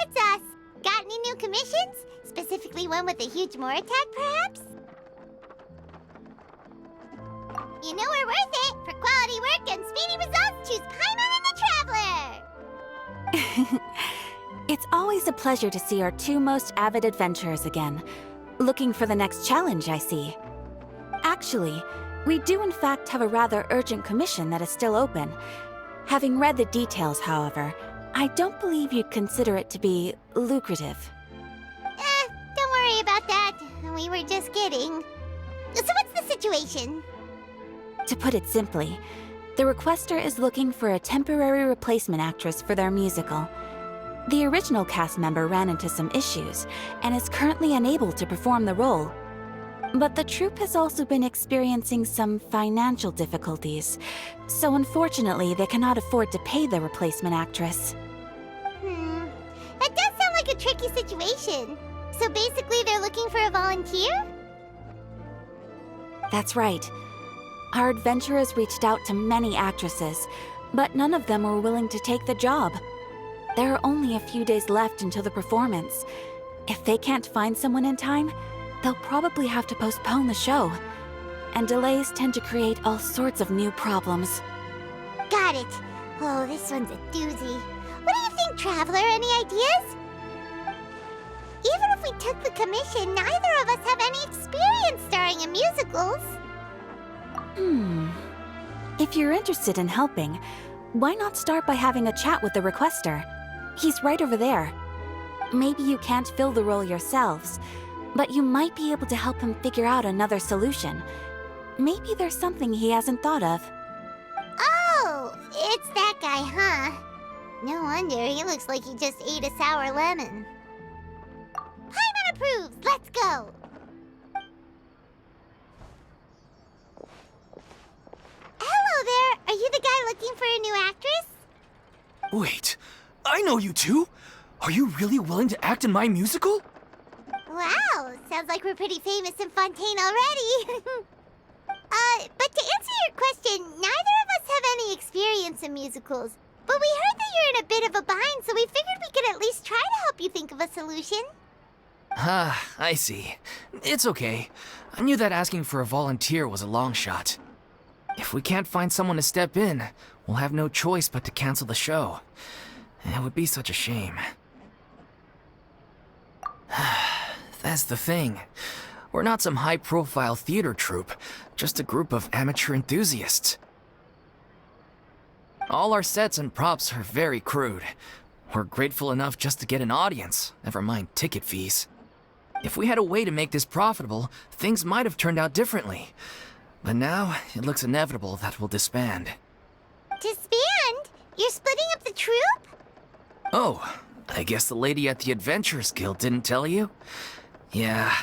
it's us. Got any new commissions? Specifically one with a huge more attack, perhaps? You know we're worth it. For quality work and speedy results, choose Paimon and the Traveler. It's always a pleasure to see our two most avid adventurers again. Looking for the next challenge, I see. Actually, we do in fact have a rather urgent commission that is still open. Having read the details, however, I don't believe you'd consider it to be lucrative. Don't worry about that. We were just kidding. So what's the situation? To put it simply, the requester is looking for a temporary replacement actress for their musical. The original cast member ran into some issues and is currently unable to perform the role. But the troupe has also been experiencing some financial difficulties, so unfortunately they cannot afford to pay the replacement actress. That does sound like a tricky situation. So basically they're looking for a volunteer? That's right. Our adventurers reached out to many actresses, but none of them were willing to take the job. There are only a few days left until the performance. If they can't find someone in time, they'll probably have to postpone the show. And delays tend to create all sorts of new problems. Got it. Oh, this one's a doozy. What do you think, Traveler? Any ideas? Even if we took the commission, neither of us have any experience starring in musicals. If you're interested in helping, why not start by having a chat with the requester? He's right over there. Maybe you can't fill the role yourselves, but you might be able to help him figure out another solution. Maybe there's something he hasn't thought of. Oh, it's that guy, huh? No wonder, he looks like he just ate a sour lemon. Paimon approves! Let's go! Hello there! Are you the guy looking for a new actress? Wait, I know you two! Are you really willing to act in my musical? Wow, sounds like we're pretty famous in Fontaine already. But to answer your question, neither of us have any experience in musicals. But we heard that you're in a bit of a bind, so we figured we could at least try to help you think of a solution. Ah, I see. It's okay. I knew that asking for a volunteer was a long shot. If we can't find someone to step in, we'll have no choice but to cancel the show. It would be such a shame. That's the thing. We're not some high-profile theater troupe, just a group of amateur enthusiasts. All our sets and props are very crude. We're grateful enough just to get an audience, never mind ticket fees. If we had a way to make this profitable, things might have turned out differently. But now, it looks inevitable that we'll disband. Disband? You're splitting up the troupe? Oh, I guess the lady at the Adventurers Guild didn't tell you? Yeah,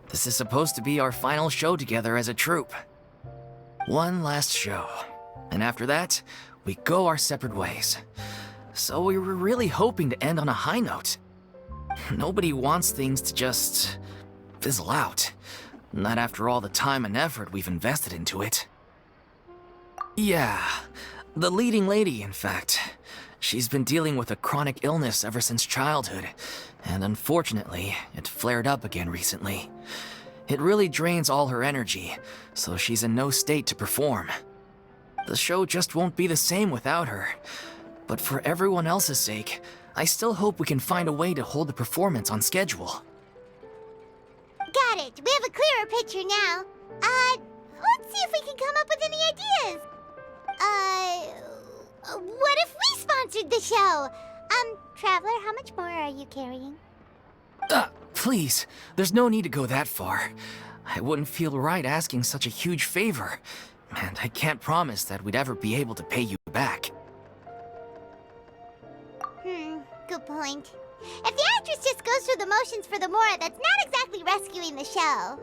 this is supposed to be our final show together as a troupe. One last show, and after that, we go our separate ways. So we were really hoping to end on a high note. Nobody wants things to just fizzle out. Not after all the time and effort we've invested into it. Yeah, the leading lady, in fact. She's been dealing with a chronic illness ever since childhood, and unfortunately, it flared up again recently. It really drains all her energy, so she's in no state to perform. The show just won't be the same without her. But for everyone else's sake, I still hope we can find a way to hold the performance on schedule. Got it. We have a clearer picture now. Let's see if we can come up with any ideas. What if we sponsored the show? Traveler, how much more are you carrying? Please, there's no need to go that far. I wouldn't feel right asking such a huge favor, and I can't promise that we'd ever be able to pay you back. Good point. If the actress just goes through the motions for the Mora, that's not exactly rescuing the show.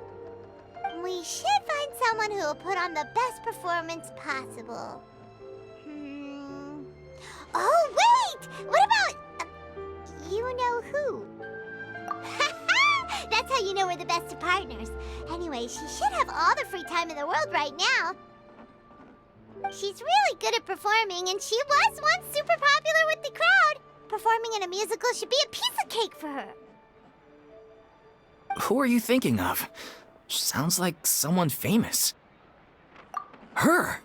We should find someone who will put on the best performance possible. Oh, wait! What about... you know who? That's how you know we're the best of partners. Anyway, she should have all the free time in the world right now. She's really good at performing, and she was once super popular with the crowd. performing in a musical should be a piece of cake for her. Who are you thinking of? Sounds like someone famous. Her?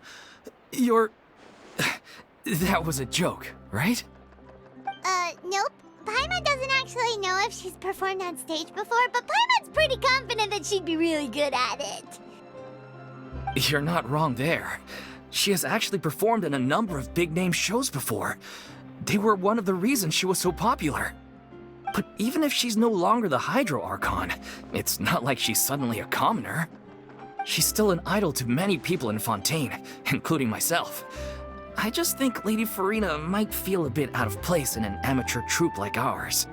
You're... That was a joke, right? Nope. Paimon doesn't actually know if she's performed on stage before, but Paimon's pretty confident that she'd be really good at it. You're not wrong there. She has actually performed in a number of big-name shows before. They were one of the reasons she was so popular. But even if she's no longer the Hydro Archon, it's not like she's suddenly a commoner. She's still an idol to many people in Fontaine, including myself. I just think Lady Furina might feel a bit out of place in an amateur troupe like ours.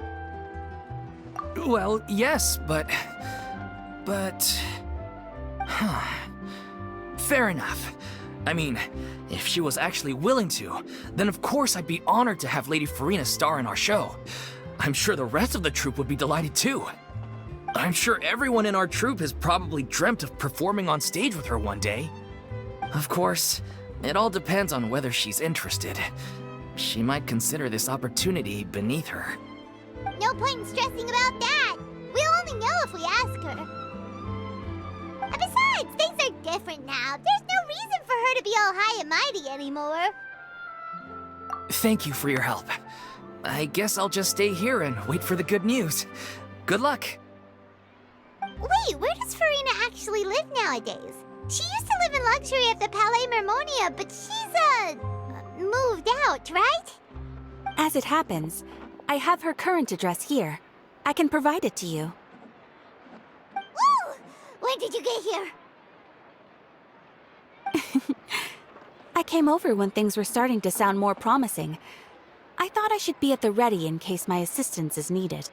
Well, yes, but... Fair enough. I mean, if she was actually willing to, then of course I'd be honored to have Lady Furina star in our show. I'm sure the rest of the troupe would be delighted too. I'm sure everyone in our troupe has probably dreamt of performing on stage with her one day. Of course, it all depends on whether she's interested. She might consider this opportunity beneath her. No point in stressing about that. We'll only know if we ask her. And besides, things are different now. There's no reason for her to be all high and mighty anymore. Thank you for your help. I guess I'll just stay here and wait for the good news. Good luck. Wait, where does Furina actually live nowadays? She used to live in luxury at the Palais Mermonia, but she's, moved out, right? As it happens, I have her current address here. I can provide it to you. Woo! When did you get here? I came over when things were starting to sound more promising. I thought I should be at the ready in case my assistance is needed.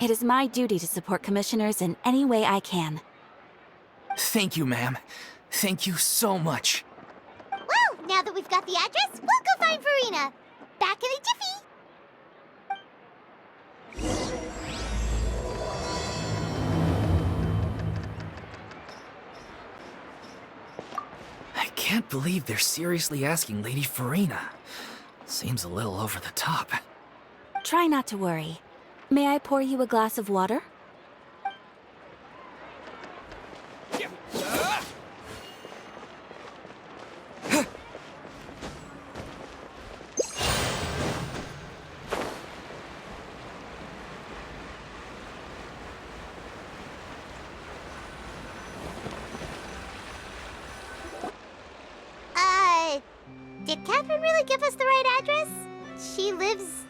It is my duty to support commissioners in any way I can. Thank you, ma'am. Thank you so much. Well, now that we've got the address, we'll go find Furina. Back in a jiffy. I can't believe they're seriously asking Lady Furina. Seems a little over the top. Try not to worry. May I pour you a glass of water? Did Katheryne really give us the right address? She lives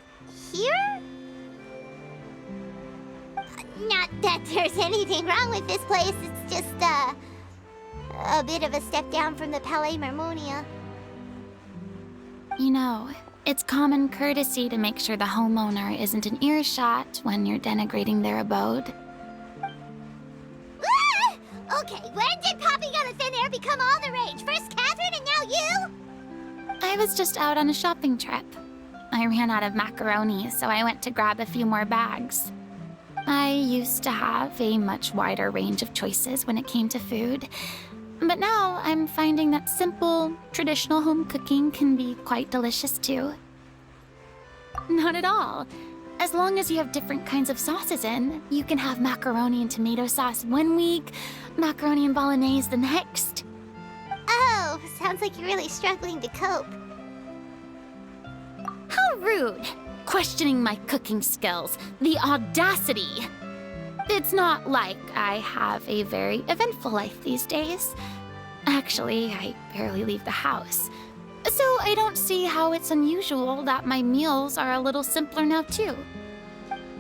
here? Not that there's anything wrong with this place, it's just, a bit of a step down from the Palais Mermonia. You know, it's common courtesy to make sure the homeowner isn't in earshot when you're denigrating their abode. Ah! Okay, when did popping on a thin air become all the rage? First Katheryne and now you? I was just out on a shopping trip. I ran out of macaroni, so I went to grab a few more bags. I used to have a much wider range of choices when it came to food, but now I'm finding that simple, traditional home cooking can be quite delicious too. Not at all. As long as you have different kinds of sauces in, you can have macaroni and tomato sauce one week, macaroni and bolognese the next. Oh, sounds like you're really struggling to cope. How rude! Questioning my cooking skills. The audacity! It's not like I have a very eventful life these days. Actually, I barely leave the house. So I don't see how it's unusual that my meals are a little simpler now too.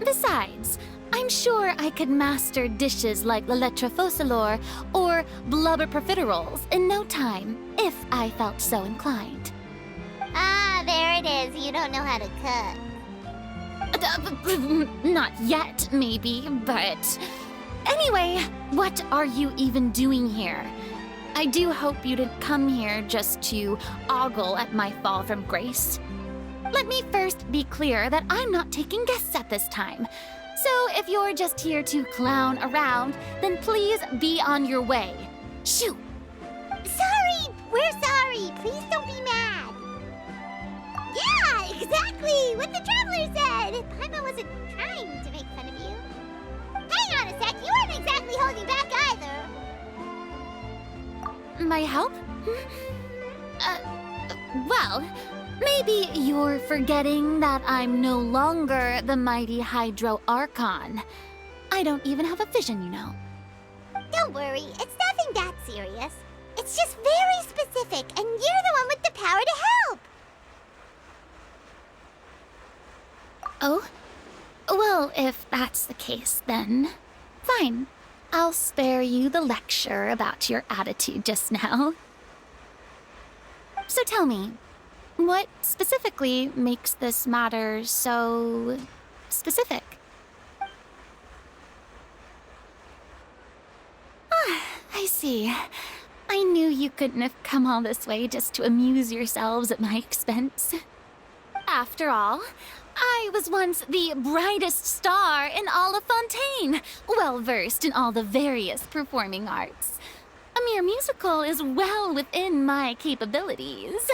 Besides, I'm sure I could master dishes like la lettre focilor or blubber profiteroles in no time, if I felt so inclined. Ah, there it is. You don't know how to cook. Not yet, maybe, but... Anyway, what are you even doing here? I do hope you didn't come here just to ogle at my fall from grace. Let me first be clear that I'm not taking guests at this time. So if you're just here to clown around, then please be on your way. Shoo! Sorry! We're sorry! Please don't be mad! Yeah, exactly! What the traveler my help? Well, maybe you're forgetting that I'm no longer the mighty Hydro Archon. I don't even have a vision, you know. Don't worry, it's nothing that serious. It's just very specific, and you're the one with the power to help. Oh? Well, if that's the case, then fine. I'll spare you the lecture about your attitude just now. So tell me, what specifically makes this matter so specific? Ah, I see. I knew you couldn't have come all this way just to amuse yourselves at my expense. After all, I was once the brightest star in all of Fontaine, well-versed in all the various performing arts. A mere musical is well within my capabilities.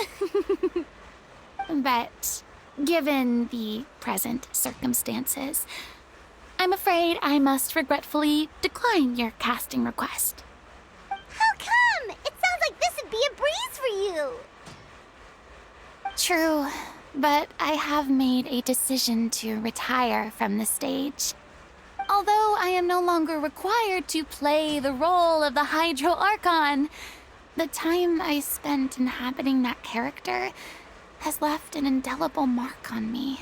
But given the present circumstances, I'm afraid I must regretfully decline your casting request. How come? It sounds like this would be a breeze for you. True, but I have made a decision to retire from the stage. Although I am no longer required to play the role of the Hydro Archon, the time I spent inhabiting that character has left an indelible mark on me.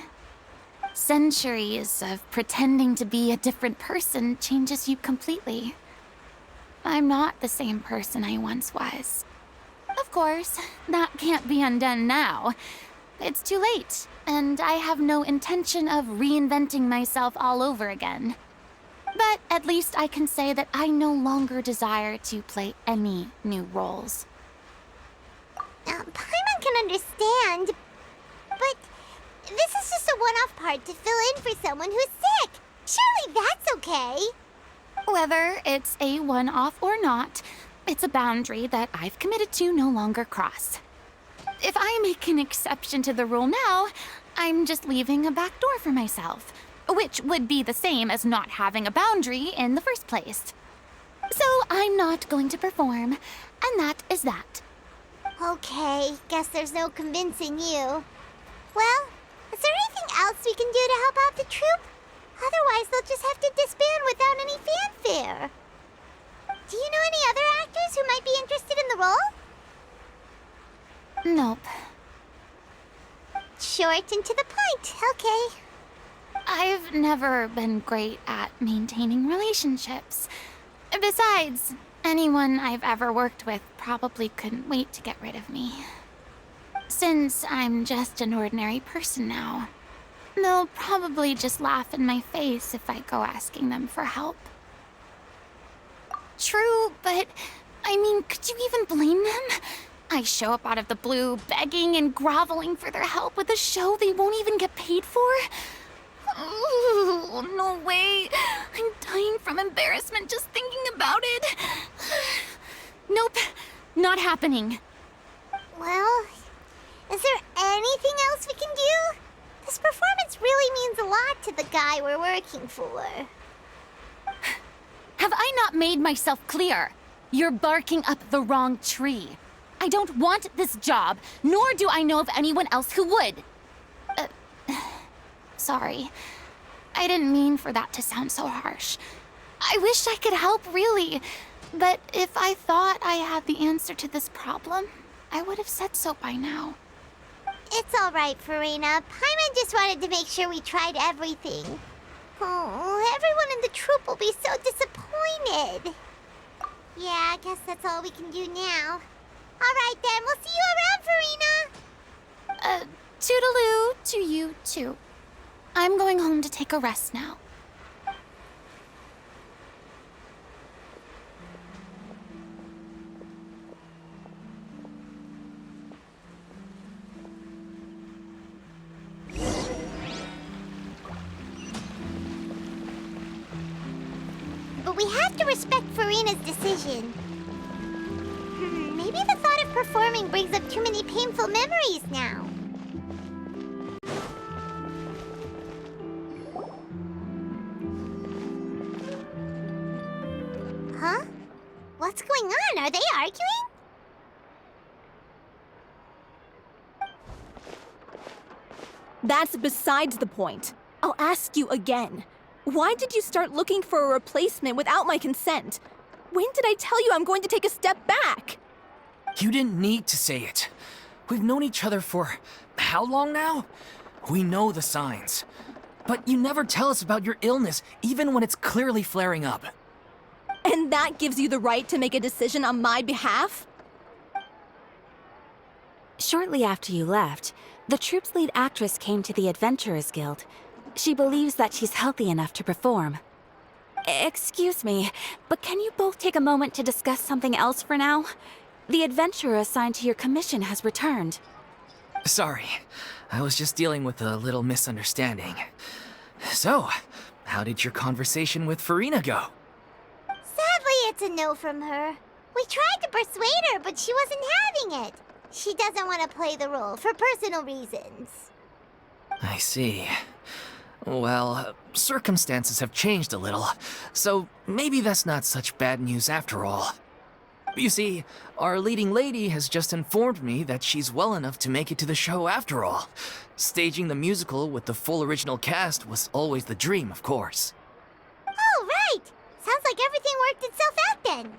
Centuries of pretending to be a different person changes you completely. I'm not the same person I once was. Of course, that can't be undone now. It's too late, and I have no intention of reinventing myself all over again. But at least I can say that I no longer desire to play any new roles. Paimon can understand, but this is just a one-off part to fill in for someone who's sick. Surely that's okay. Whether it's a one-off or not, it's a boundary that I've committed to no longer cross. If I make an exception to the rule now, I'm just leaving a back door for myself, which would be the same as not having a boundary in the first place. So I'm not going to perform, and that is that. Okay, guess there's no convincing you. Well, is there anything else we can do to help out the troupe? Otherwise, they'll just have to disband without any fanfare. Do you know any other actors who might be interested in the role? Nope. Short and to the point, okay. I've never been great at maintaining relationships. Besides, anyone I've ever worked with probably couldn't wait to get rid of me. Since I'm just an ordinary person now, they'll probably just laugh in my face if I go asking them for help. True, but I mean, could you even blame them? I show up out of the blue, begging and groveling for their help with a show they won't even get paid for? Oh, no way. I'm dying from embarrassment just thinking about it. Nope, not happening. Well, is there anything else we can do? This performance really means a lot to the guy we're working for. Have I not made myself clear? You're barking up the wrong tree. I don't want this job, nor do I know of anyone else who would. Sorry. I didn't mean for that to sound so harsh. I wish I could help, really. But if I thought I had the answer to this problem, I would have said so by now. It's all right, Furina. Paimon just wanted to make sure we tried everything. Oh, everyone in the troupe will be so disappointed. Yeah, I guess that's all we can do now. All right, then. We'll see you around, Furina. Toodaloo to you, too. I'm going home to take a rest now. But we have to respect Furina's decision. Maybe the thought of performing brings up too many painful memories now. Huh? What's going on? Are they arguing? That's besides the point. I'll ask you again. Why did you start looking for a replacement without my consent? When did I tell you I'm going to take a step back? You didn't need to say it. We've known each other for how long now? We know the signs. But you never tell us about your illness, even when it's clearly flaring up. And that gives you the right to make a decision on my behalf? Shortly after you left, the troupe's lead actress came to the Adventurers Guild. She believes that she's healthy enough to perform. Excuse me, but can you both take a moment to discuss something else for now? The adventurer assigned to your commission has returned. Sorry, I was just dealing with a little misunderstanding. So, how did your conversation with Furina go? Sadly, it's a no from her. We tried to persuade her, but she wasn't having it. She doesn't want to play the role for personal reasons. I see. Well, circumstances have changed a little, so maybe that's not such bad news after all. You see, our leading lady has just informed me that she's well enough to make it to the show after all. Staging the musical with the full original cast was always the dream, of course. Oh, right! Sounds like everything worked itself out then.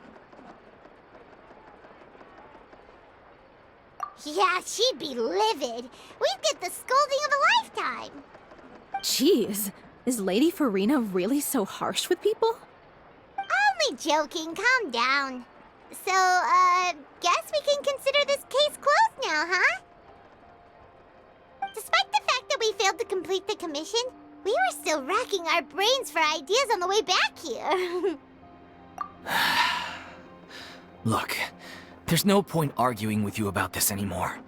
Yeah, she'd be livid. We'd get the scolding of a lifetime. Jeez, is Lady Furina really so harsh with people? Only joking, calm down. So, guess we can consider this case closed now, huh? Despite the fact that we failed to complete the commission, we were still racking our brains for ideas on the way back here. Look, there's no point arguing with you about this anymore.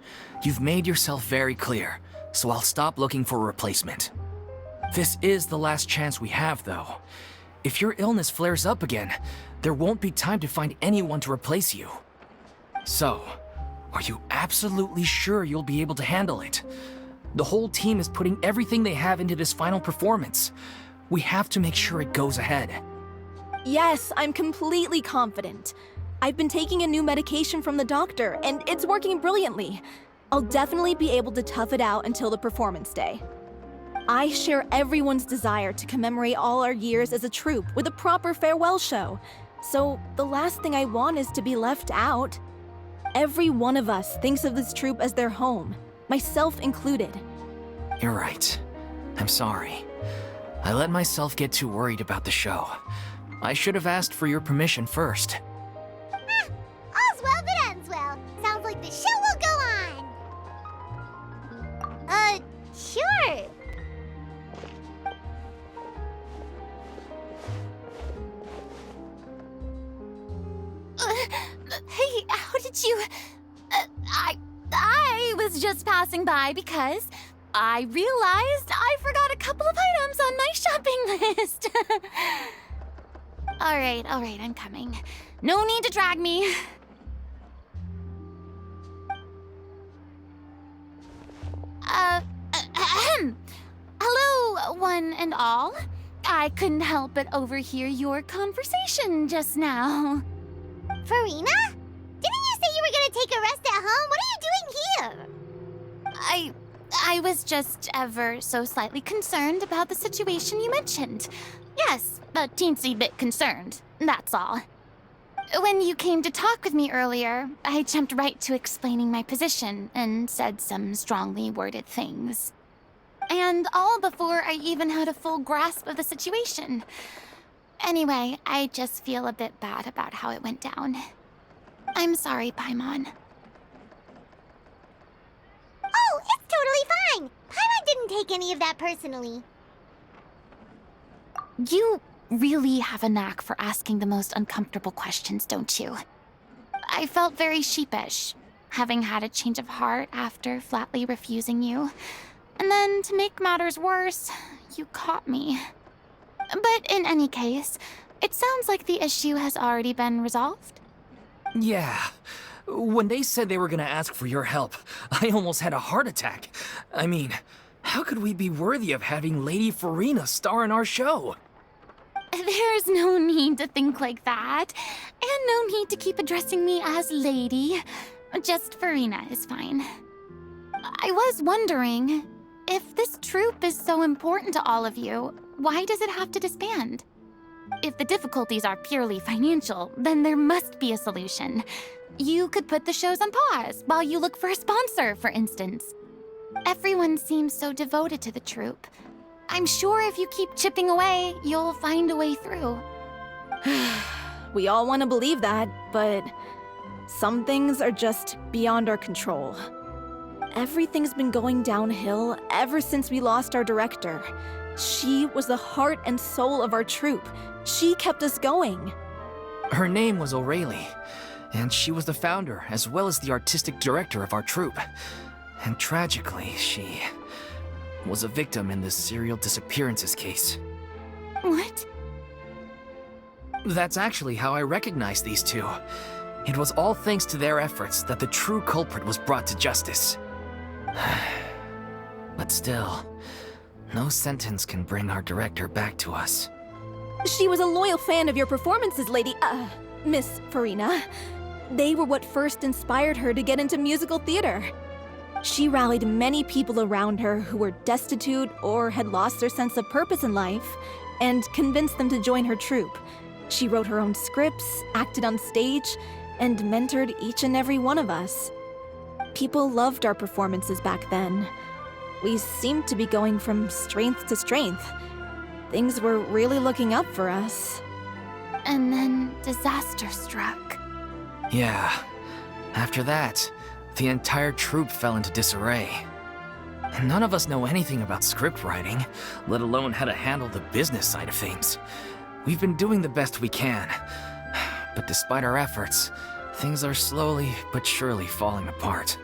You've made yourself very clear, so I'll stop looking for a replacement. This is the last chance we have, though. If your illness flares up again, there won't be time to find anyone to replace you. So, are you absolutely sure you'll be able to handle it? The whole team is putting everything they have into this final performance. We have to make sure it goes ahead. Yes, I'm completely confident. I've been taking a new medication from the doctor, and it's working brilliantly. I'll definitely be able to tough it out until the performance day. I share everyone's desire to commemorate all our years as a troupe with a proper farewell show. So the last thing I want is to be left out. Every one of us thinks of this troupe as their home, myself included. You're right. I'm sorry. I let myself get too worried about the show. I should have asked for your permission first. All's well that ends well. Sounds like the show will go on. Sure. Hey, how did you... I was just passing by because I realized I forgot a couple of items on my shopping list. All right, I'm coming. No need to drag me. Hello, one and all. I couldn't help but overhear your conversation just now. Furina? Didn't you say you were gonna take a rest at home? What are you doing here? I was just ever so slightly concerned about the situation you mentioned. Yes, a teensy bit concerned, that's all. When you came to talk with me earlier, I jumped right to explaining my position and said some strongly worded things. And all before I even had a full grasp of the situation. Anyway, I just feel a bit bad about how it went down. I'm sorry, Paimon. Oh, it's totally fine. Paimon didn't take any of that personally. You really have a knack for asking the most uncomfortable questions, don't you? I felt very sheepish, having had a change of heart after flatly refusing you. And then, to make matters worse, you caught me. But in any case, it sounds like the issue has already been resolved. Yeah. When they said they were gonna ask for your help, I almost had a heart attack. I mean, how could we be worthy of having Lady Furina star in our show? There's no need to think like that. And no need to keep addressing me as Lady. Just Furina is fine. I was wondering, If this troupe is so important to all of you, why does it have to disband? If the difficulties are purely financial, then there must be a solution. You could put the shows on pause while you look for a sponsor, for instance. Everyone seems so devoted to the troupe. I'm sure if you keep chipping away, you'll find a way through. We all want to believe that, but some things are just beyond our control. Everything's been going downhill ever since we lost our director. She was the heart and soul of our troupe. She kept us going. Her name was O'Reilly, and she was the founder as well as the artistic director of our troupe. And tragically, she was a victim in the Serial Disappearances case. What? That's actually how I recognized these two. It was all thanks to their efforts that the true culprit was brought to justice. But still, no sentence can bring our director back to us. She was a loyal fan of your performances, Miss Furina. They were what first inspired her to get into musical theater. She rallied many people around her who were destitute or had lost their sense of purpose in life, and convinced them to join her troupe. She wrote her own scripts, acted on stage, and mentored each and every one of us. People loved our performances back then. We seemed to be going from strength to strength. Things were really looking up for us. And then disaster struck. Yeah. After that, the entire troupe fell into disarray. And none of us know anything about script writing, let alone how to handle the business side of things. We've been doing the best we can. But despite our efforts, things are slowly but surely falling apart.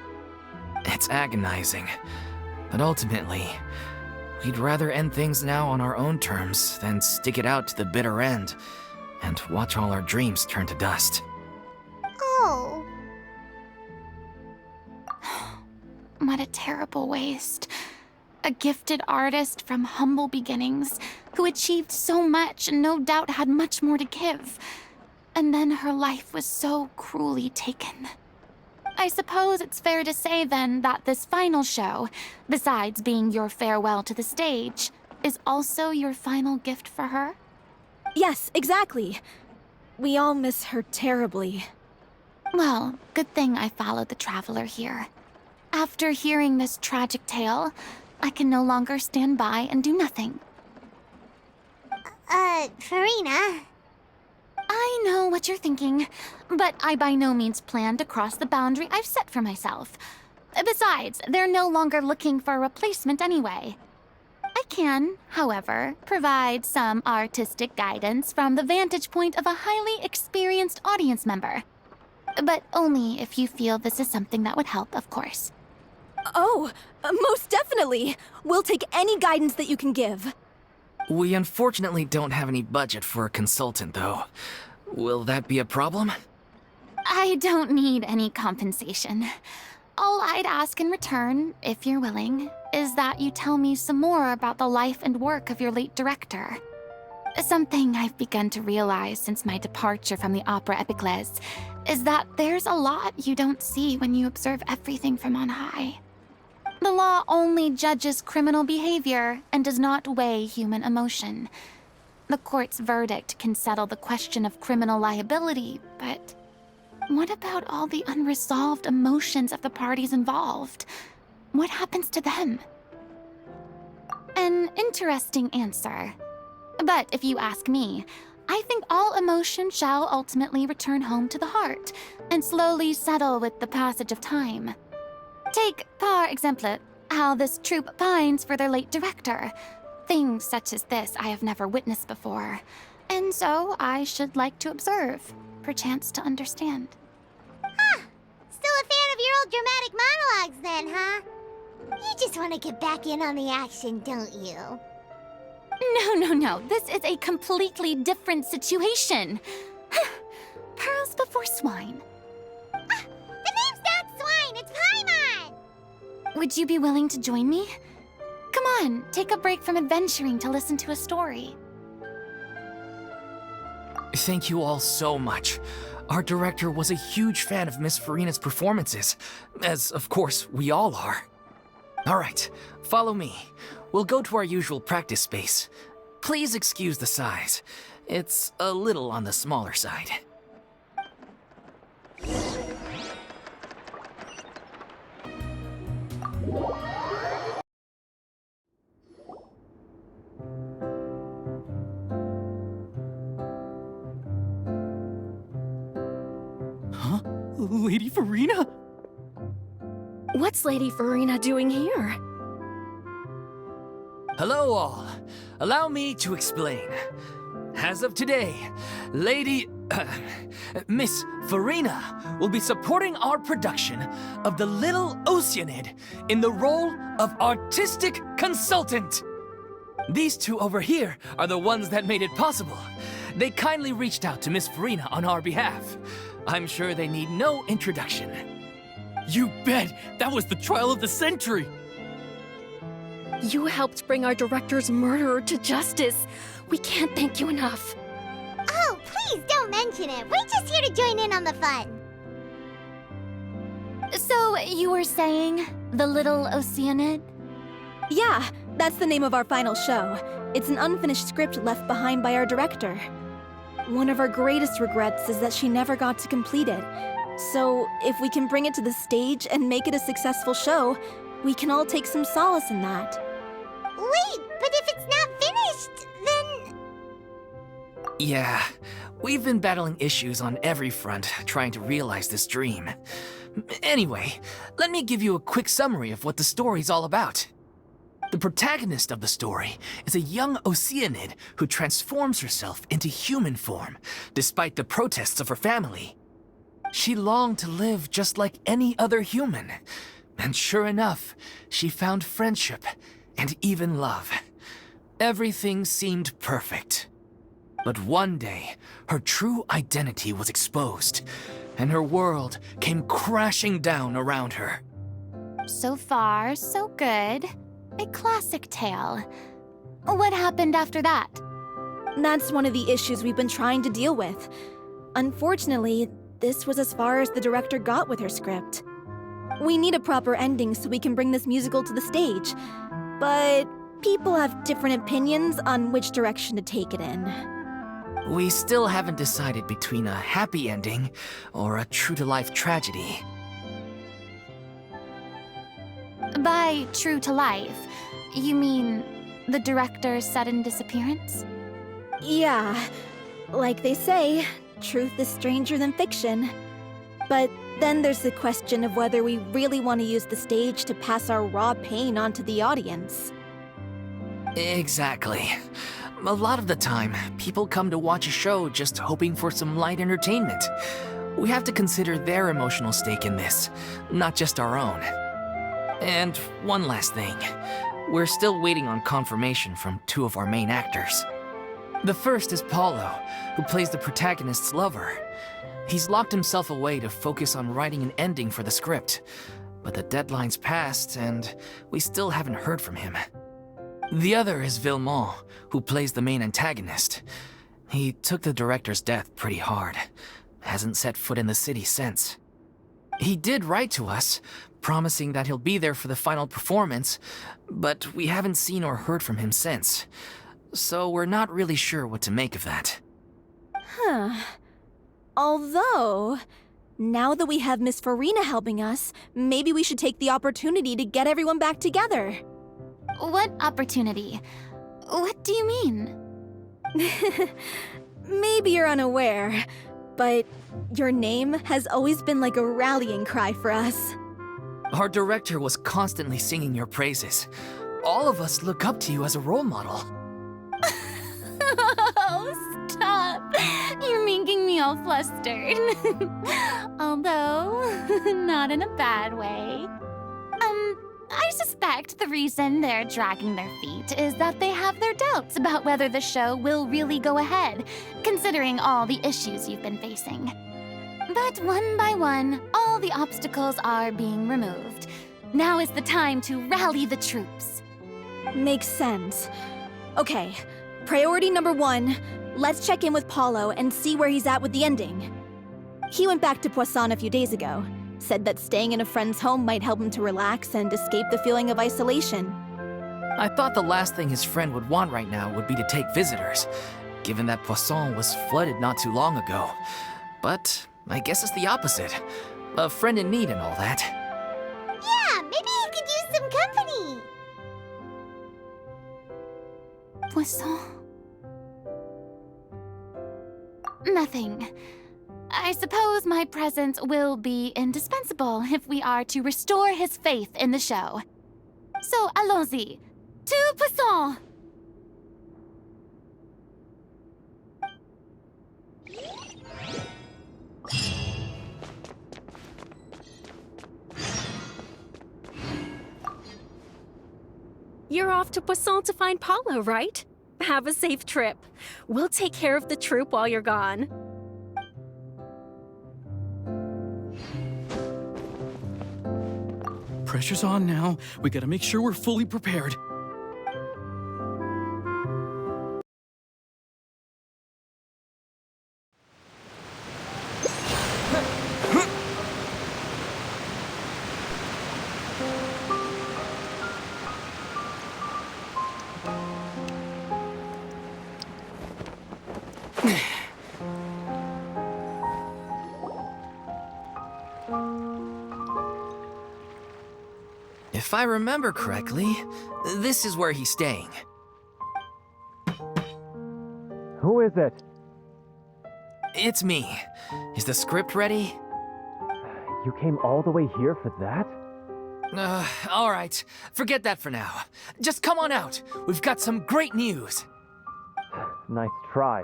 It's agonizing. But ultimately, we'd rather end things now on our own terms than stick it out to the bitter end and watch all our dreams turn to dust. Oh. What a terrible waste. A gifted artist from humble beginnings who achieved so much and no doubt had much more to give. And then her life was so cruelly taken. I suppose it's fair to say then that this final show, besides being your farewell to the stage, is also your final gift for her? Yes, exactly. We all miss her terribly. Well, good thing I followed the traveler here. After hearing this tragic tale, I can no longer stand by and do nothing. Furina. I know what you're thinking, but I by no means plan to cross the boundary I've set for myself. Besides, they're no longer looking for a replacement anyway. I can, however, provide some artistic guidance from the vantage point of a highly experienced audience member. But only if you feel this is something that would help, of course. Oh, most definitely. We'll take any guidance that you can give. We unfortunately don't have any budget for a consultant, though. Will that be a problem? I don't need any compensation. All I'd ask in return, if you're willing, is that you tell me some more about the life and work of your late director. Something I've begun to realize since my departure from the Opera Epiclese is that there's a lot you don't see when you observe everything from on high. The law only judges criminal behavior and does not weigh human emotion. The court's verdict can settle the question of criminal liability, but what about all the unresolved emotions of the parties involved? What happens to them? An interesting answer. But if you ask me, I think all emotion shall ultimately return home to the heart and slowly settle with the passage of time. Take, par exemple, how this troupe pines for their late director. Things such as this I have never witnessed before, and so I should like to observe, perchance to understand. Huh. Still a fan of your old dramatic monologues then, huh? You just want to get back in on the action, don't you? No. This is a completely different situation. Pearls before swine. Ah, the name's not Swine, it's Paimon! Would you be willing to join me? Come on, take a break from adventuring to listen to a story. Thank you all so much. Our director was a huge fan of Miss Furina's performances, as of course we all are. All right, follow me. We'll go to our usual practice space. Please excuse the size. It's a little on the smaller side. Huh? Lady Furina? What's Lady Furina doing here? Hello all. Allow me to explain. As of today, Miss Furina will be supporting our production of the Little Oceanid in the role of artistic consultant. These two over here are the ones that made it possible. They kindly reached out to Miss Furina on our behalf. I'm sure they need no introduction. You bet! That was the trial of the century! You helped bring our director's murderer to justice. We can't thank you enough. Oh, please don't mention it. We're just here to join in on the fun. So, you were saying the Little Oceanid? Yeah, that's the name of our final show. It's an unfinished script left behind by our director. One of our greatest regrets is that she never got to complete it. So, if we can bring it to the stage and make it a successful show, we can all take some solace in that. Wait, but if it's not finished, then... Yeah, we've been battling issues on every front trying to realize this dream. Anyway, let me give you a quick summary of what the story's all about. The protagonist of the story is a young Oceanid who transforms herself into human form, despite the protests of her family. She longed to live just like any other human, and sure enough, she found friendship and even love. Everything seemed perfect. But one day, her true identity was exposed, and her world came crashing down around her. So far, so good. A classic tale. What happened after that? That's one of the issues we've been trying to deal with. Unfortunately, this was as far as the director got with her script. We need a proper ending so we can bring this musical to the stage, but people have different opinions on which direction to take it in. We still haven't decided between a happy ending or a true-to-life tragedy. By true to life, you mean the director's sudden disappearance? Yeah, like they say, truth is stranger than fiction. But then there's the question of whether we really want to use the stage to pass our raw pain onto the audience. Exactly. A lot of the time, people come to watch a show just hoping for some light entertainment. We have to consider their emotional stake in this, not just our own. And one last thing. We're still waiting on confirmation from two of our main actors. The first is Paulo, who plays the protagonist's lover. He's locked himself away to focus on writing an ending for the script, but the deadline's passed and we still haven't heard from him. The other is Villemont, who plays the main antagonist. He took the director's death pretty hard. Hasn't set foot in the city since. He did write to us, promising that he'll be there for the final performance, but we haven't seen or heard from him since. So we're not really sure what to make of that. Huh. Although, now that we have Miss Furina helping us, maybe we should take the opportunity to get everyone back together. What opportunity? What do you mean? Maybe you're unaware, but your name has always been like a rallying cry for us. Our director was constantly singing your praises. All of us look up to you as a role model. Oh, stop! You're making me all flustered. Although, not in a bad way. I suspect the reason they're dragging their feet is that they have their doubts about whether the show will really go ahead, considering all the issues you've been facing. But one by one, all the obstacles are being removed. Now is the time to rally the troops. Makes sense. Okay, priority number 1, let's check in with Paulo and see where he's at with the ending. He went back to Poisson a few days ago, Said that staying in a friend's home might help him to relax and escape the feeling of isolation. I thought the last thing his friend would want right now would be to take visitors, given that Poisson was flooded not too long ago. But I guess it's the opposite. A friend in need and all that. Yeah, maybe he could use some company. Poisson? Nothing. I suppose my presence will be indispensable if we are to restore his faith in the show. So, allons-y. To Poisson! You're off to Poisson to find Paulo, right? Have a safe trip. We'll take care of the troop while you're gone. Pressure's on now. We gotta make sure we're fully prepared. If I remember correctly, this is where he's staying. Who is it? It's me. Is the script ready? You came all the way here for that? All right. Forget that for now. Just come on out. We've got some great news. Nice try.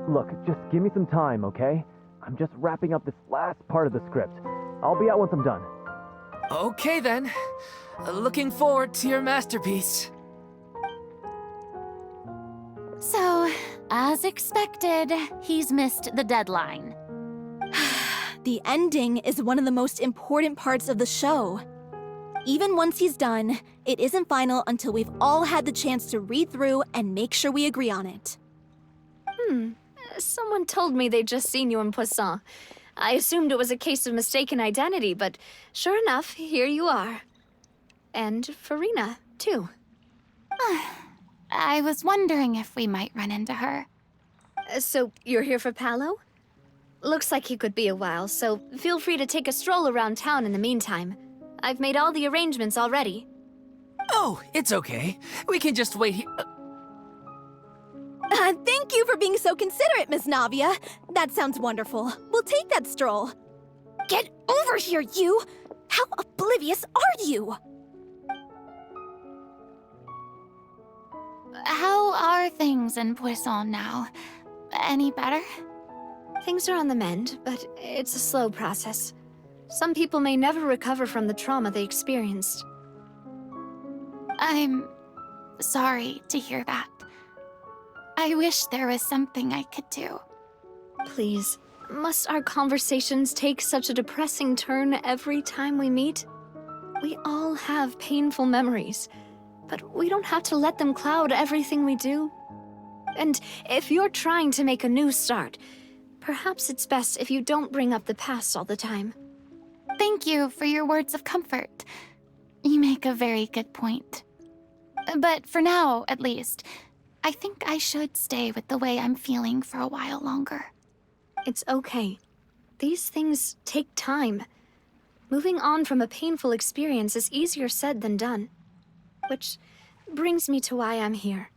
Look, just give me some time, okay? I'm just wrapping up this last part of the script. I'll be out once I'm done. Okay then. Looking forward to your masterpiece. So, as expected, he's missed the deadline. The ending is one of the most important parts of the show. Even once he's done, it isn't final until we've all had the chance to read through and make sure we agree on it. Someone told me they'd just seen you in Poisson. I assumed it was a case of mistaken identity, but sure enough, here you are. And Furina, too. I was wondering if we might run into her. So, you're here for Paulo? Looks like he could be a while, so feel free to take a stroll around town in the meantime. I've made all the arrangements already. Oh, it's okay. We can just wait here. Thank you for being so considerate, Miss Navia. That sounds wonderful. We'll take that stroll. Get over here, you! How oblivious are you? How are things in Poisson now? Any better? Things are on the mend, but it's a slow process. Some people may never recover from the trauma they experienced. I'm sorry to hear that. I wish there was something I could do. Please, must our conversations take such a depressing turn every time we meet? We all have painful memories, but we don't have to let them cloud everything we do. And if you're trying to make a new start, perhaps it's best if you don't bring up the past all the time. Thank you for your words of comfort. You make a very good point. But for now, at least, I think I should stay with the way I'm feeling for a while longer. It's okay. These things take time. Moving on from a painful experience is easier said than done. Which brings me to why I'm here.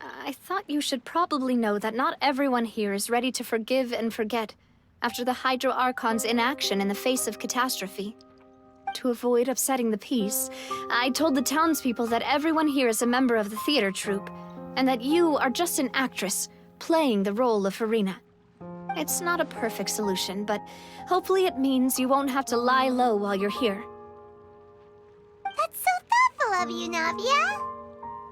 I thought you should probably know that not everyone here is ready to forgive and forget after the Hydro Archon's inaction in the face of catastrophe. To avoid upsetting the peace, I told the townspeople that everyone here is a member of the theater troupe, and that you are just an actress playing the role of Furina. It's not a perfect solution, but hopefully it means you won't have to lie low while you're here. That's so thoughtful of you, Navia.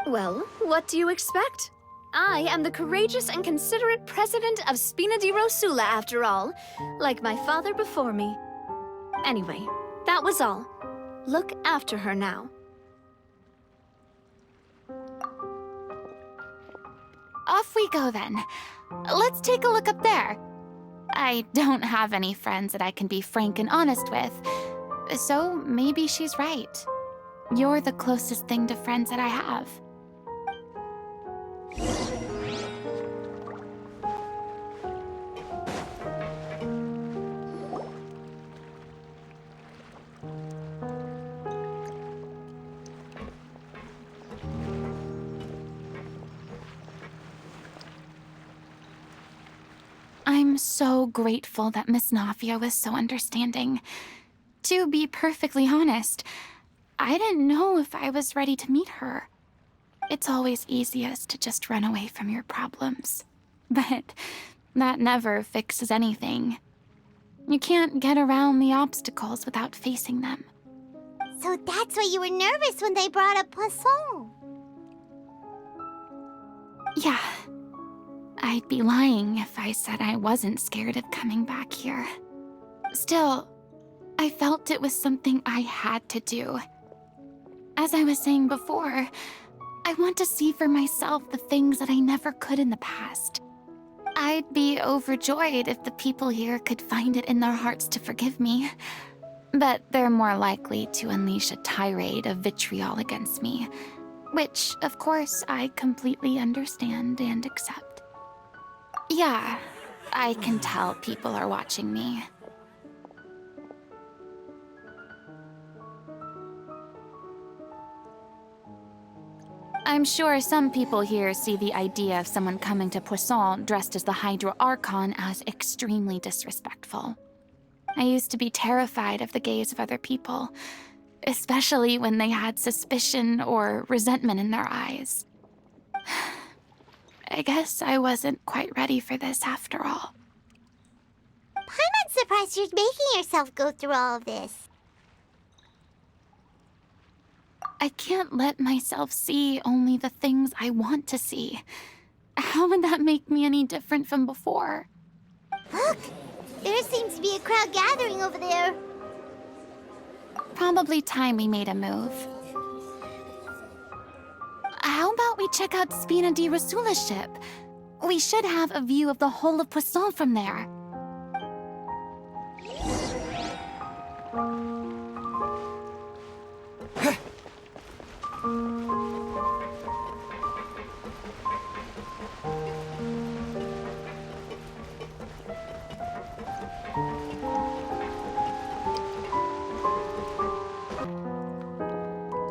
Well, what do you expect? I am the courageous and considerate president of Spina di Rosula, after all, like my father before me. Anyway, that was all. Look after her now. Off we go then. Let's take a look up there. I don't have any friends that I can be frank and honest with, so maybe she's right. You're the closest thing to friends that I have. I'm so grateful that Miss Nafia was so understanding. To be perfectly honest, I didn't know if I was ready to meet her. It's always easiest to just run away from your problems. But that never fixes anything. You can't get around the obstacles without facing them. So that's why you were nervous when they brought up Poisson. Yeah. I'd be lying if I said I wasn't scared of coming back here. Still, I felt it was something I had to do. As I was saying before, I want to see for myself the things that I never could in the past. I'd be overjoyed if the people here could find it in their hearts to forgive me. But they're more likely to unleash a tirade of vitriol against me, which, of course, I completely understand and accept. Yeah, I can tell people are watching me. I'm sure some people here see the idea of someone coming to Poisson dressed as the Hydro Archon as extremely disrespectful. I used to be terrified of the gaze of other people, especially when they had suspicion or resentment in their eyes. I guess I wasn't quite ready for this after all. I'm not surprised you're making yourself go through all of this. I can't let myself see only the things I want to see. How would that make me any different from before? Look! There seems to be a crowd gathering over there. Probably time we made a move. How about we check out Spina di Rosula's ship? We should have a view of the whole of Poisson from there.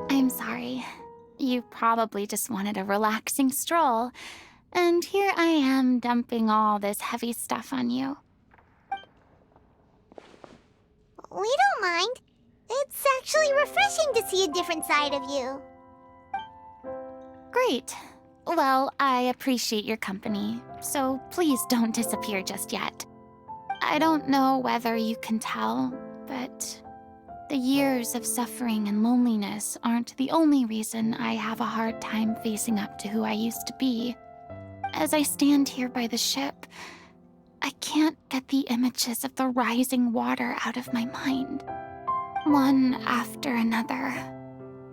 I'm sorry. You probably just wanted a relaxing stroll, and here I am dumping all this heavy stuff on you. We don't mind. It's actually refreshing to see a different side of you. Great. Well, I appreciate your company, so please don't disappear just yet. I don't know whether you can tell, but the years of suffering and loneliness aren't the only reason I have a hard time facing up to who I used to be. As I stand here by the ship, I can't get the images of the rising water out of my mind. One after another,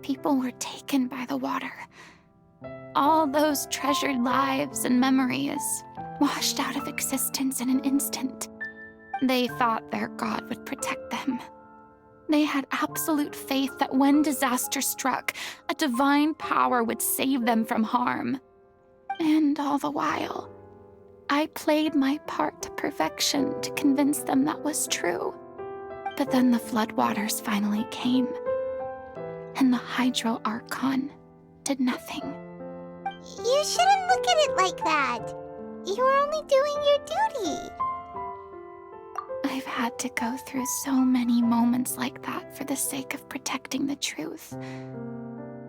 people were taken by the water. All those treasured lives and memories washed out of existence in an instant. They thought their god would protect them. They had absolute faith that when disaster struck, a divine power would save them from harm. And all the while, I played my part to perfection to convince them that was true. But then the floodwaters finally came, and the Hydro Archon did nothing. You shouldn't look at it like that. You were only doing your duty. I've had to go through so many moments like that for the sake of protecting the truth.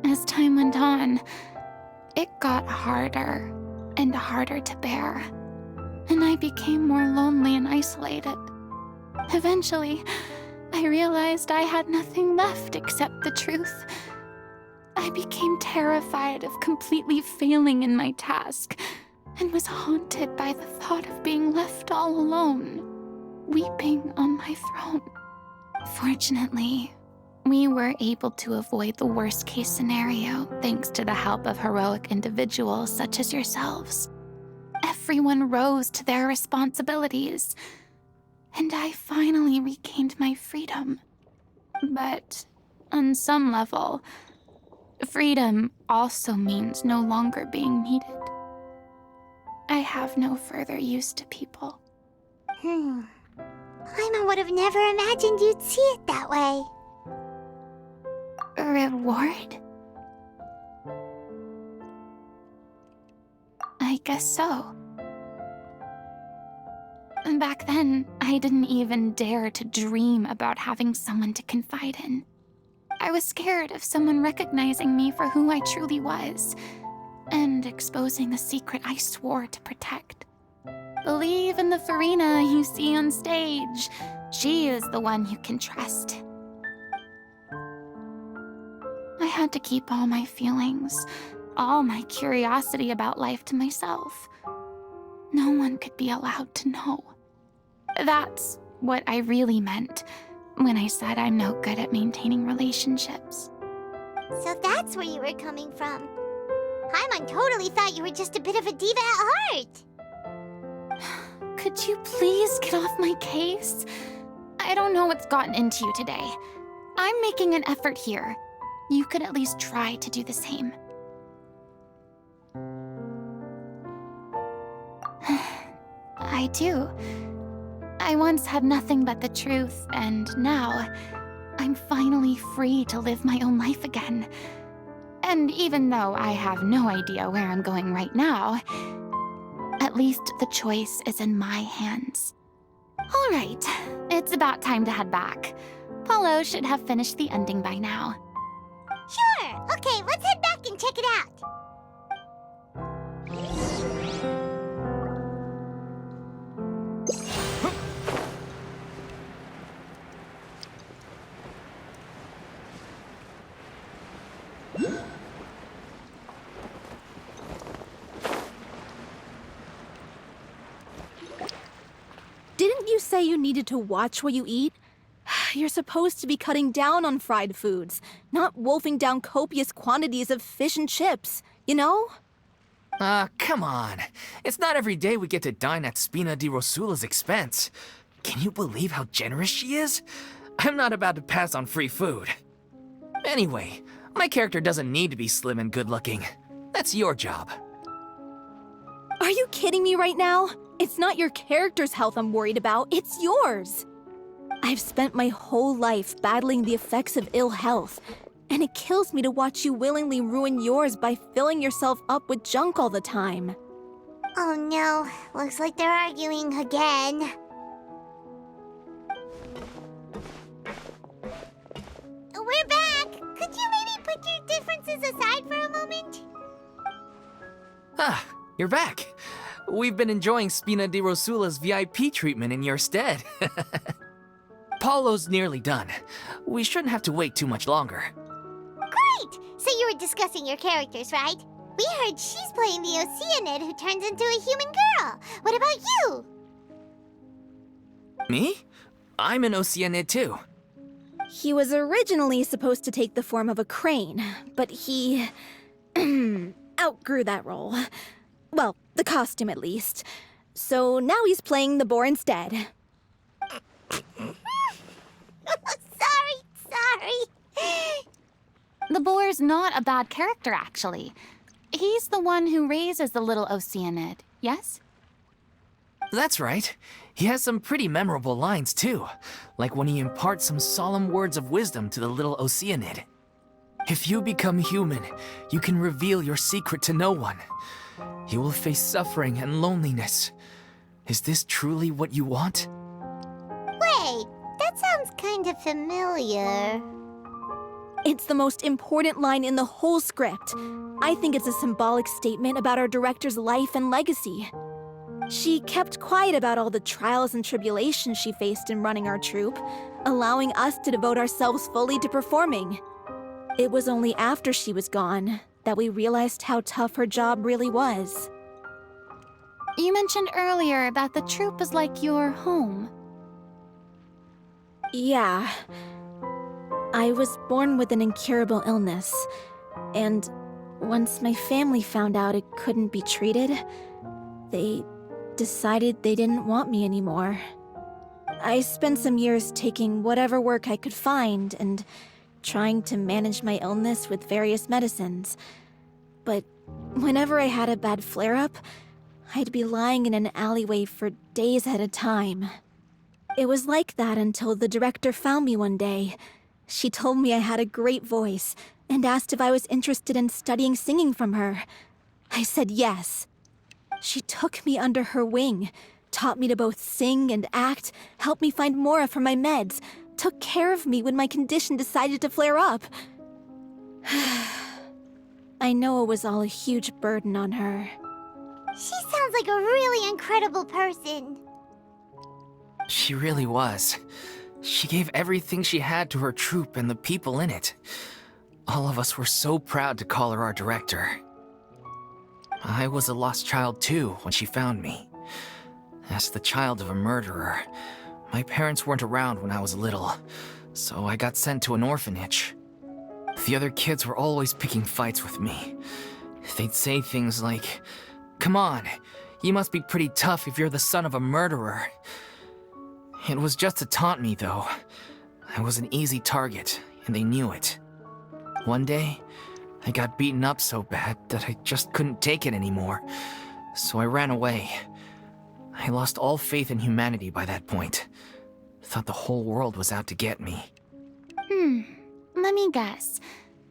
As time went on, it got harder and harder to bear, and I became more lonely and isolated. Eventually, I realized I had nothing left except the truth. I became terrified of completely failing in my task, and was haunted by the thought of being left all alone, weeping on my throne. Fortunately, we were able to avoid the worst-case scenario thanks to the help of heroic individuals such as yourselves. Everyone rose to their responsibilities, and I finally regained my freedom. But on some level, freedom also means no longer being needed. I have no further use to people. Paimon would have never imagined you'd see it that way. A reward? I guess so. Back then, I didn't even dare to dream about having someone to confide in. I was scared of someone recognizing me for who I truly was, and exposing the secret I swore to protect. Believe in the Furina you see on stage. She is the one you can trust. I had to keep all my feelings, all my curiosity about life to myself. No one could be allowed to know. That's what I really meant when I said I'm no good at maintaining relationships. So that's where you were coming from. Paimon totally thought you were just a bit of a diva at heart. Could you please get off my case? I don't know what's gotten into you today. I'm making an effort here. You could at least try to do the same. I do. I once had nothing but the truth, and now I'm finally free to live my own life again. And even though I have no idea where I'm going right now, at least the choice is in my hands. All right, it's about time to head back. Paulo should have finished the ending by now. Sure. Okay, let's head back and check it out. Didn't you say you needed to watch what you eat? You're supposed to be cutting down on fried foods, not wolfing down copious quantities of fish and chips, you know? Come on. It's not every day we get to dine at Spina di Rosula's expense. Can you believe how generous she is? I'm not about to pass on free food. Anyway, my character doesn't need to be slim and good-looking. That's your job. Are you kidding me right now? It's not your character's health I'm worried about, it's yours. I've spent my whole life battling the effects of ill health, and it kills me to watch you willingly ruin yours by filling yourself up with junk all the time. Oh no, looks like they're arguing again. We're back! Could you maybe put your differences aside for a moment? Ah, you're back. We've been enjoying Spina di Rosula's VIP treatment in your stead. Paulo's nearly done. We shouldn't have to wait too much longer. Great! So you were discussing your characters, right? We heard she's playing the Oceanid who turns into a human girl. What about you? Me? I'm an Oceanid too. He was originally supposed to take the form of a crane, but he outgrew that role. Well, the costume at least. So now he's playing the boar instead. Sorry. The boar's not a bad character, actually. He's the one who raises the little Oceanid, yes? That's right. He has some pretty memorable lines too, like when he imparts some solemn words of wisdom to the little Oceanid. If you become human, you can reveal your secret to no one. You will face suffering and loneliness. Is this truly what you want? Wait, that sounds kind of familiar. It's the most important line in the whole script. I think it's a symbolic statement about our director's life and legacy. She kept quiet about all the trials and tribulations she faced in running our troupe, allowing us to devote ourselves fully to performing. It was only after she was gone that we realized how tough her job really was. You mentioned earlier that the troupe is like your home. Yeah. I was born with an incurable illness, and once my family found out it couldn't be treated, they decided they didn't want me anymore. I spent some years taking whatever work I could find and trying to manage my illness with various medicines. But whenever I had a bad flare-up, I'd be lying in an alleyway for days at a time. It was like that until the director found me one day. She told me I had a great voice and asked if I was interested in studying singing from her. I said yes. She took me under her wing, taught me to both sing and act, helped me find Mora for my meds, took care of me when my condition decided to flare up. I know it was all a huge burden on her. She sounds like a really incredible person. She really was. She gave everything she had to her troupe and the people in it. All of us were so proud to call her our director. I was a lost child too when she found me. As the child of a murderer, my parents weren't around when I was little, so I got sent to an orphanage. The other kids were always picking fights with me. They'd say things like, "Come on, you must be pretty tough if you're the son of a murderer." It was just to taunt me, though. I was an easy target, and they knew it. One day, I got beaten up so bad that I just couldn't take it anymore, so I ran away. I lost all faith in humanity by that point. Thought the whole world was out to get me. Let me guess.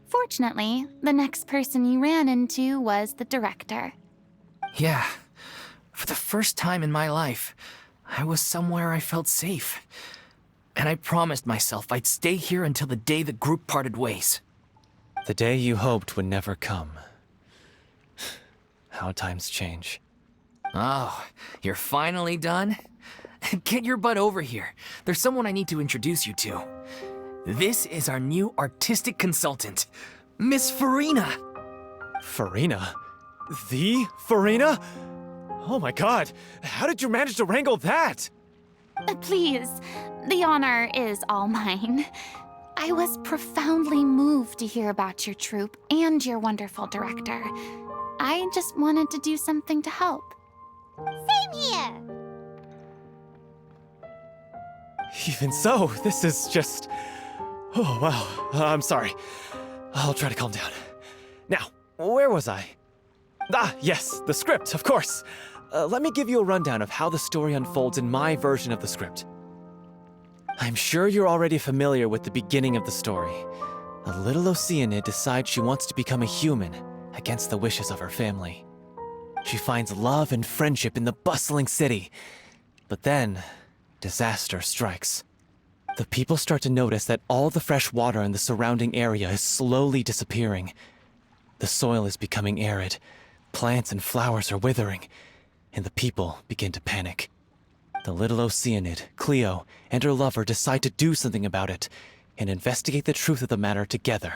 Fortunately, the next person you ran into was the director. Yeah. For the first time in my life, I was somewhere I felt safe. And I promised myself I'd stay here until the day the group parted ways. The day you hoped would never come. How times change. Oh, you're finally done? Get your butt over here. There's someone I need to introduce you to. This is our new artistic consultant, Miss Furina. Furina? The Furina? Oh my god, how did you manage to wrangle that? Please, the honor is all mine. I was profoundly moved to hear about your troupe and your wonderful director. I just wanted to do something to help. Same here. Even so, this is just... Oh, wow. I'm sorry. I'll try to calm down. Now, where was I? Ah, yes, the script, of course. Let me give you a rundown of how the story unfolds in my version of the script. I'm sure you're already familiar with the beginning of the story. A little Oceanid decides she wants to become a human against the wishes of her family. She finds love and friendship in the bustling city. But then, disaster strikes. The people start to notice that all the fresh water in the surrounding area is slowly disappearing. The soil is becoming arid, plants and flowers are withering, and the people begin to panic. The little Oceanid, Cleo, and her lover decide to do something about it and investigate the truth of the matter together.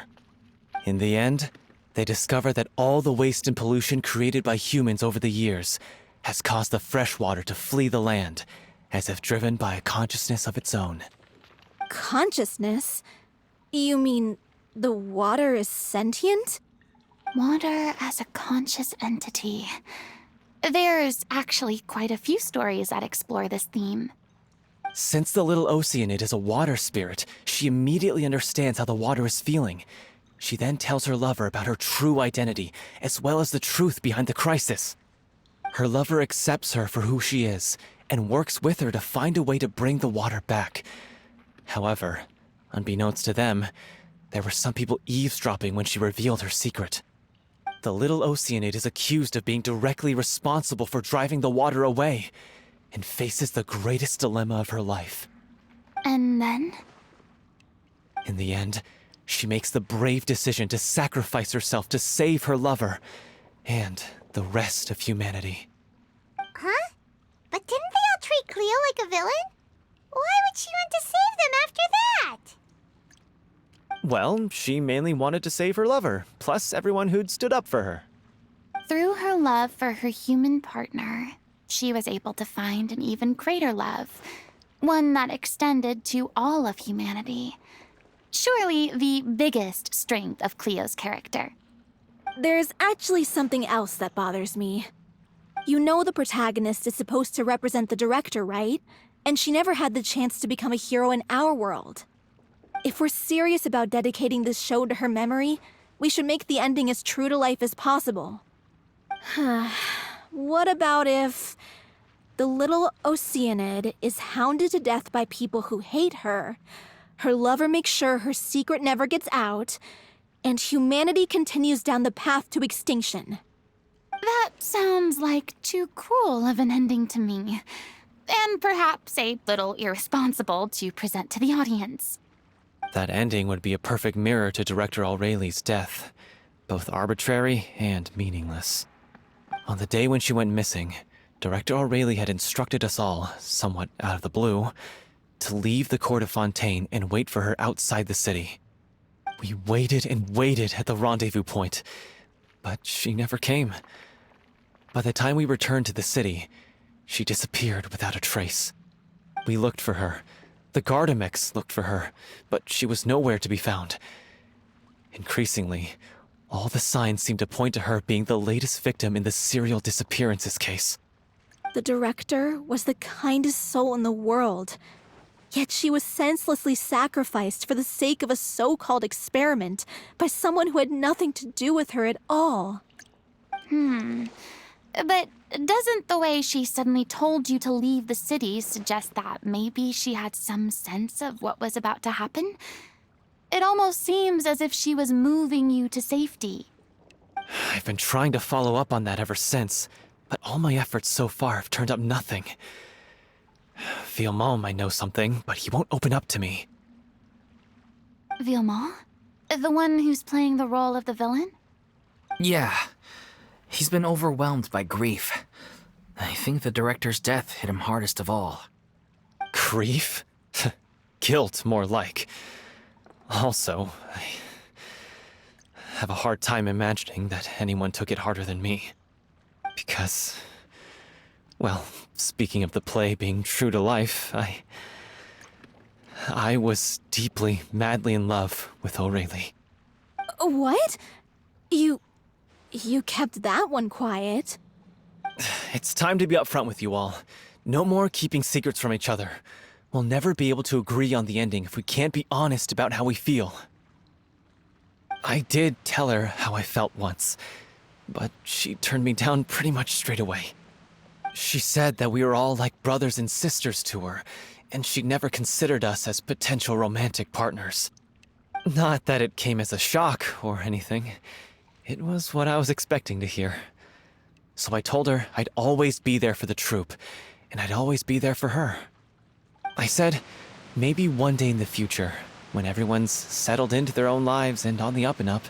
In the end, they discover that all the waste and pollution created by humans over the years has caused the fresh water to flee the land, as if driven by a consciousness of its own. Consciousness? You mean the water is sentient? Water as a conscious entity. There's actually quite a few stories that explore this theme. Since the little Oceanid is a water spirit, she immediately understands how the water is feeling. She then tells her lover about her true identity, as well as the truth behind the crisis. Her lover accepts her for who she is, and works with her to find a way to bring the water back. However, unbeknownst to them, there were some people eavesdropping when she revealed her secret. The little Oceanid is accused of being directly responsible for driving the water away, and faces the greatest dilemma of her life. And then? In the end, she makes the brave decision to sacrifice herself to save her lover, and the rest of humanity. Huh? But didn't they all treat Cleo like a villain? Why would she want to save them after that? Well, she mainly wanted to save her lover, plus everyone who'd stood up for her. Through her love for her human partner, she was able to find an even greater love, one that extended to all of humanity. Surely the biggest strength of Cleo's character. There's actually something else that bothers me. You know the protagonist is supposed to represent the director, right? and she never had the chance to become a hero in our world. If we're serious about dedicating this show to her memory, we should make the ending as true to life as possible. What about if the little Oceanid is hounded to death by people who hate her, her lover makes sure her secret never gets out, and humanity continues down the path to extinction? That sounds like too cruel of an ending to me. And perhaps a little irresponsible to present to the audience. That ending would be a perfect mirror to Director Aureli's death, both arbitrary and meaningless. On the day when she went missing, Director Aurelie had instructed us all, somewhat out of the blue, to leave the court of Fontaine and wait for her outside the city. We waited and waited at the rendezvous point, but she never came. By the time we returned to the city, she disappeared without a trace. We looked for her. The Gardamex looked for her, but she was nowhere to be found. Increasingly, all the signs seemed to point to her being the latest victim in the Serial Disappearances case. The director was the kindest soul in the world, yet she was senselessly sacrificed for the sake of a so-called experiment by someone who had nothing to do with her at all. But doesn't the way she suddenly told you to leave the city suggest that maybe she had some sense of what was about to happen? It almost seems as if she was moving you to safety. I've been trying to follow up on that ever since, but all my efforts so far have turned up nothing. Villemont might know something, but he won't open up to me. Villemont? The one who's playing the role of the villain? Yeah. He's been overwhelmed by grief. I think the director's death hit him hardest of all. Grief? Guilt, more like. Also, I have a hard time imagining that anyone took it harder than me. Because, well, speaking of the play being true to life, I was deeply, madly in love with Aurelie. What? You kept that one quiet. It's time to be upfront with you all. No more keeping secrets from each other. We'll never be able to agree on the ending if we can't be honest about how we feel. I did tell her how I felt once, but she turned me down pretty much straight away. She said that we were all like brothers and sisters to her, and she'd never considered us as potential romantic partners. Not that it came as a shock or anything. It was what I was expecting to hear. So I told her I'd always be there for the troupe, and I'd always be there for her. I said, maybe one day in the future, when everyone's settled into their own lives and on the up and up,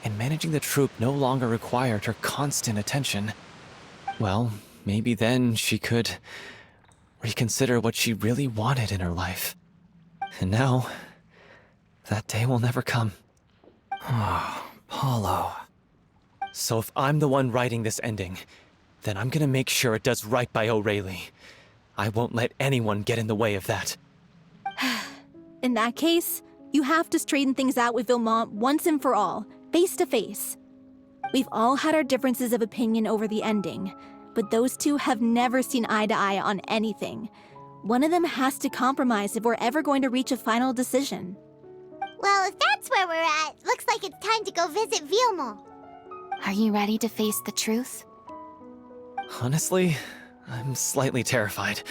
and managing the troupe no longer required her constant attention, well, maybe then she could reconsider what she really wanted in her life. And now, that day will never come. Oh, Paulo. So if I'm the one writing this ending, then I'm gonna make sure it does right by Aurelie. I won't let anyone get in the way of that. In that case, you have to straighten things out with Villemont once and for all, face to face. We've all had our differences of opinion over the ending, but those two have never seen eye to eye on anything. One of them has to compromise if we're ever going to reach a final decision. Well, if that's where we're at, looks like it's time to go visit Villemont. Are you ready to face the truth? Honestly, I'm slightly terrified.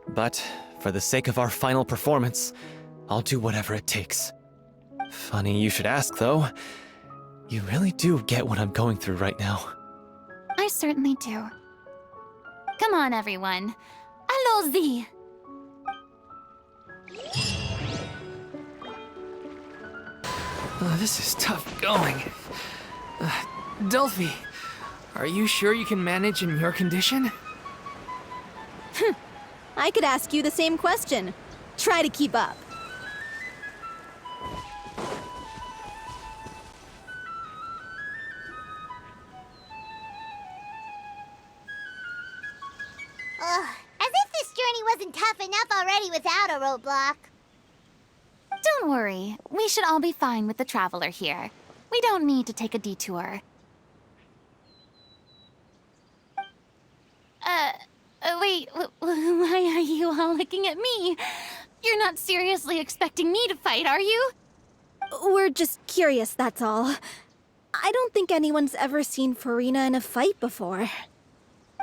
But for the sake of our final performance, I'll do whatever it takes. Funny you should ask, though. You really do get what I'm going through right now. I certainly do. Come on, everyone. Allons-y! This is tough going. Delphi, are you sure you can manage in your condition? I could ask you the same question. Try to keep up. Ugh, as if this journey wasn't tough enough already without a roadblock. Don't worry. We should all be fine with the traveler here. We don't need to take a detour. Wait, why are you while looking at me. You're not seriously expecting me to fight, are you? We're just curious, that's all. I don't think anyone's ever seen Furina in a fight before.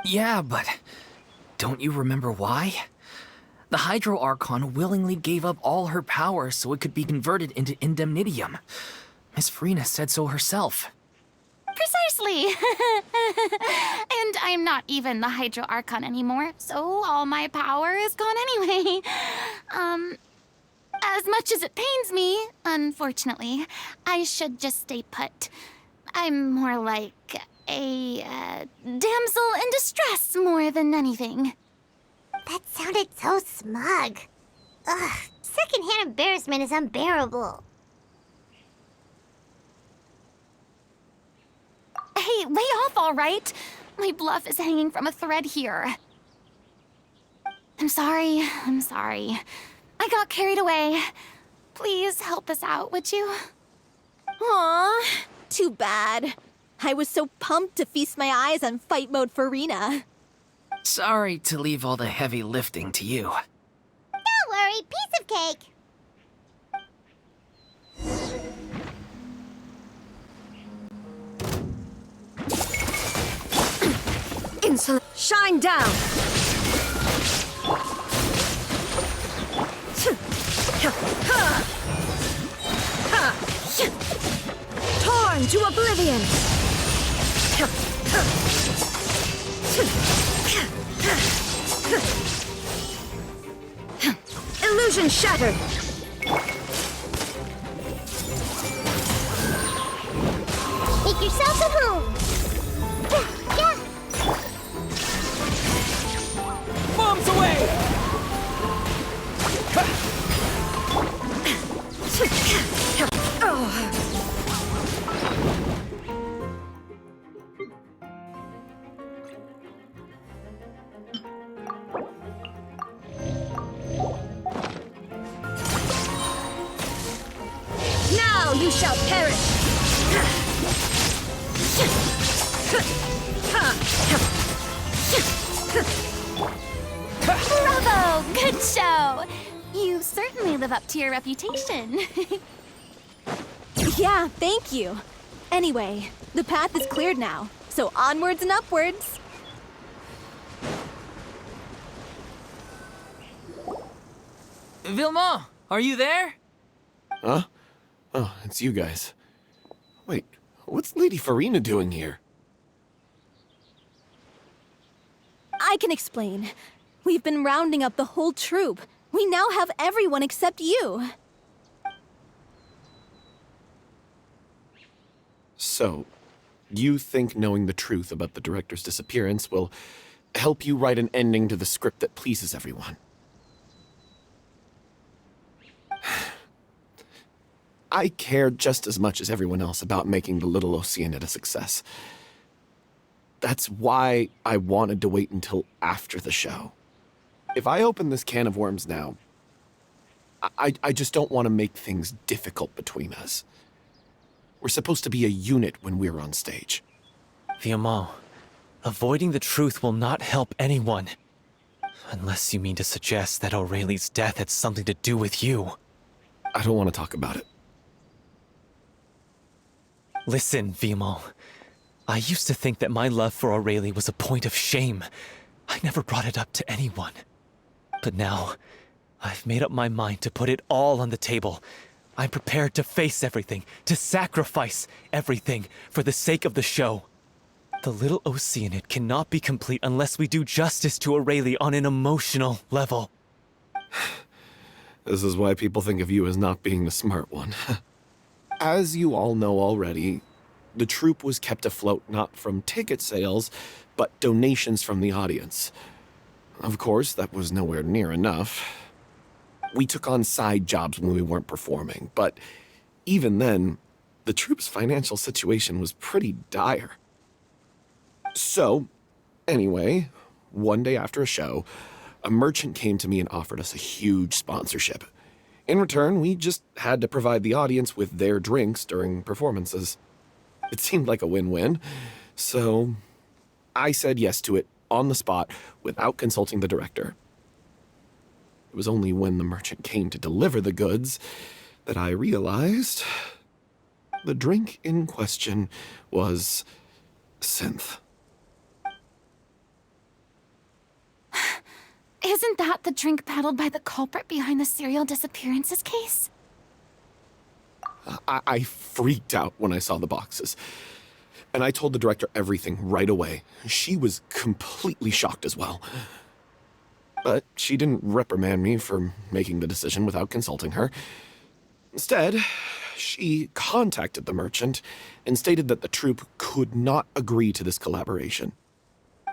Yeah, but don't you remember why? The Hydro Archon willingly gave up all her power so it could be converted into indemnitium. Miss Furina said so herself. Precisely. And I'm not even the Hydro Archon anymore, so all my power is gone anyway. As much as it pains me, unfortunately, I should just stay put. I'm more like a damsel in distress more than anything. That sounded so smug. Ugh, secondhand embarrassment is unbearable. Hey, lay off, all right? My bluff is hanging from a thread here. I'm sorry. I got carried away. Please help us out, would you? Aw, too bad. I was so pumped to feast my eyes on fight mode Furina. Sorry to leave all the heavy lifting to you. Don't worry, piece of cake. Shine down! Torn to oblivion! Illusion shattered! Make yourself at home. Yeah. Bombs away! Now you shall perish! Bravo! Good show! You certainly live up to your reputation. Yeah, thank you. Anyway, the path is cleared now, so onwards and upwards. Villemont, are you there? Huh? Oh, it's you guys. Wait, what's Lady Furina doing here? I can explain. We've been rounding up the whole troop. We now have everyone except you. So, you think knowing the truth about the director's disappearance will help you write an ending to the script that pleases everyone? I care just as much as everyone else about making the little Oceanid a success. That's why I wanted to wait until after the show. If I open this can of worms now, I just don't want to make things difficult between us. We're supposed to be a unit when we're on stage. Villemont, avoiding the truth will not help anyone. Unless you mean to suggest that Aurelie's death had something to do with you. I don't want to talk about it. Listen, Villemont. I used to think that my love for Aurelie was a point of shame. I never brought it up to anyone. But now, I've made up my mind to put it all on the table. I'm prepared to face everything, to sacrifice everything for the sake of the show. The little Oceanid cannot be complete unless we do justice to Aurelie on an emotional level. This is why people think of you as not being the smart one. As you all know already, the troupe was kept afloat not from ticket sales, but donations from the audience. Of course, that was nowhere near enough. We took on side jobs when we weren't performing, but even then, the troupe's financial situation was pretty dire. So, anyway, one day after a show, a merchant came to me and offered us a huge sponsorship. In return, we just had to provide the audience with their drinks during performances. It seemed like a win-win, so I said yes to it on the spot without consulting the director. It was only when the merchant came to deliver the goods that I realized the drink in question was synth. Isn't that the drink peddled by the culprit behind the Serial Disappearances case? I freaked out when I saw the boxes. And I told the director everything right away. She was completely shocked as well. But she didn't reprimand me for making the decision without consulting her. Instead, she contacted the merchant and stated that the troupe could not agree to this collaboration.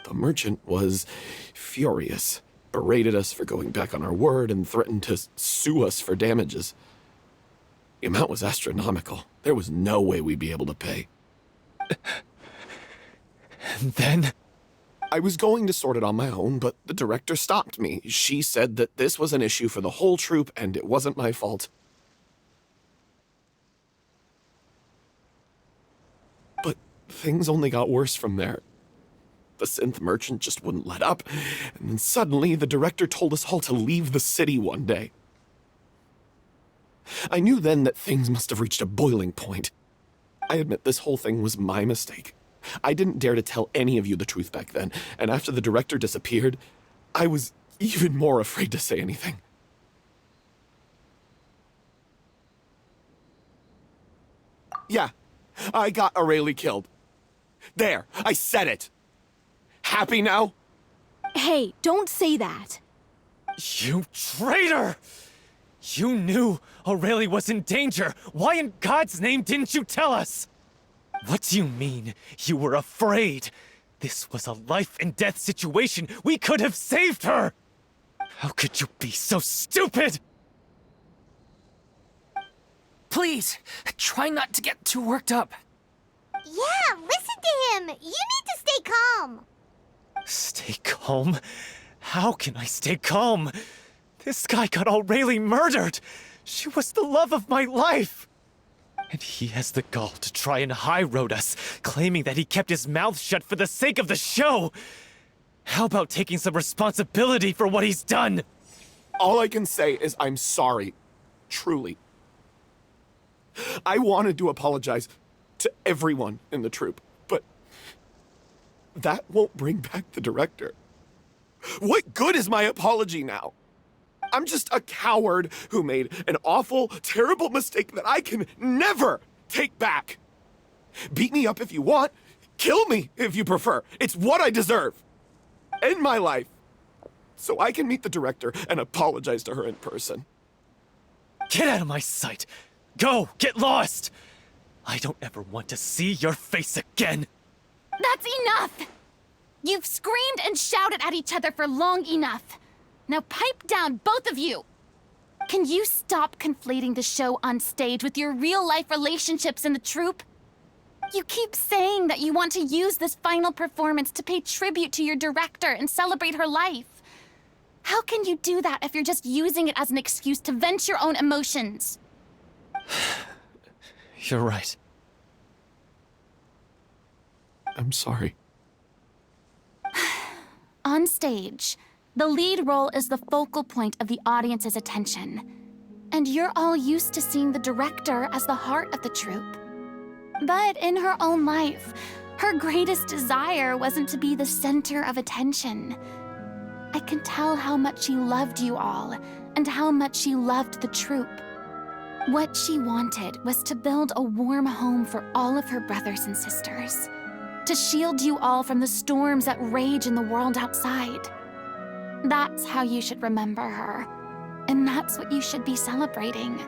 The merchant was furious, berated us for going back on our word, and threatened to sue us for damages. The amount was astronomical. There was no way we'd be able to pay. And then? I was going to sort it on my own, but the director stopped me. She said that this was an issue for the whole troupe, and it wasn't my fault. But things only got worse from there. The synth merchant just wouldn't let up, and then suddenly the director told us all to leave the city one day. I knew then that things must have reached a boiling point. I admit this whole thing was my mistake. I didn't dare to tell any of you the truth back then, and after the director disappeared, I was even more afraid to say anything. Yeah, I got Aurelie killed. There, I said it. Happy now? Hey, don't say that. You traitor! You knew Aurelie was in danger. Why in God's name didn't you tell us? What do you mean, you were afraid? This was a life and death situation. We could have saved her! How could you be so stupid? Please, try not to get too worked up. Yeah, listen to him. You need to stay calm. Stay calm? How can I stay calm? This guy got Aurelie murdered! She was the love of my life! And he has the gall to try and high-road us, claiming that he kept his mouth shut for the sake of the show! How about taking some responsibility for what he's done? All I can say is I'm sorry. Truly. I wanted to apologize to everyone in the troupe, but that won't bring back the director. What good is my apology now? I'm just a coward who made an awful, terrible mistake that I can never take back. Beat me up if you want. Kill me if you prefer. It's what I deserve. End my life. So I can meet the director and apologize to her in person. Get out of my sight! Go! Get lost! I don't ever want to see your face again! That's enough! You've screamed and shouted at each other for long enough. Now pipe down, both of you! Can you stop conflating the show on stage with your real-life relationships in the troupe? You keep saying that you want to use this final performance to pay tribute to your director and celebrate her life. How can you do that if you're just using it as an excuse to vent your own emotions? You're right. I'm sorry. On stage, the lead role is the focal point of the audience's attention. And you're all used to seeing the director as the heart of the troupe. But in her own life, her greatest desire wasn't to be the center of attention. I can tell how much she loved you all, and how much she loved the troupe. What she wanted was to build a warm home for all of her brothers and sisters. To shield you all from the storms that rage in the world outside. That's how you should remember her. And that's what you should be celebrating.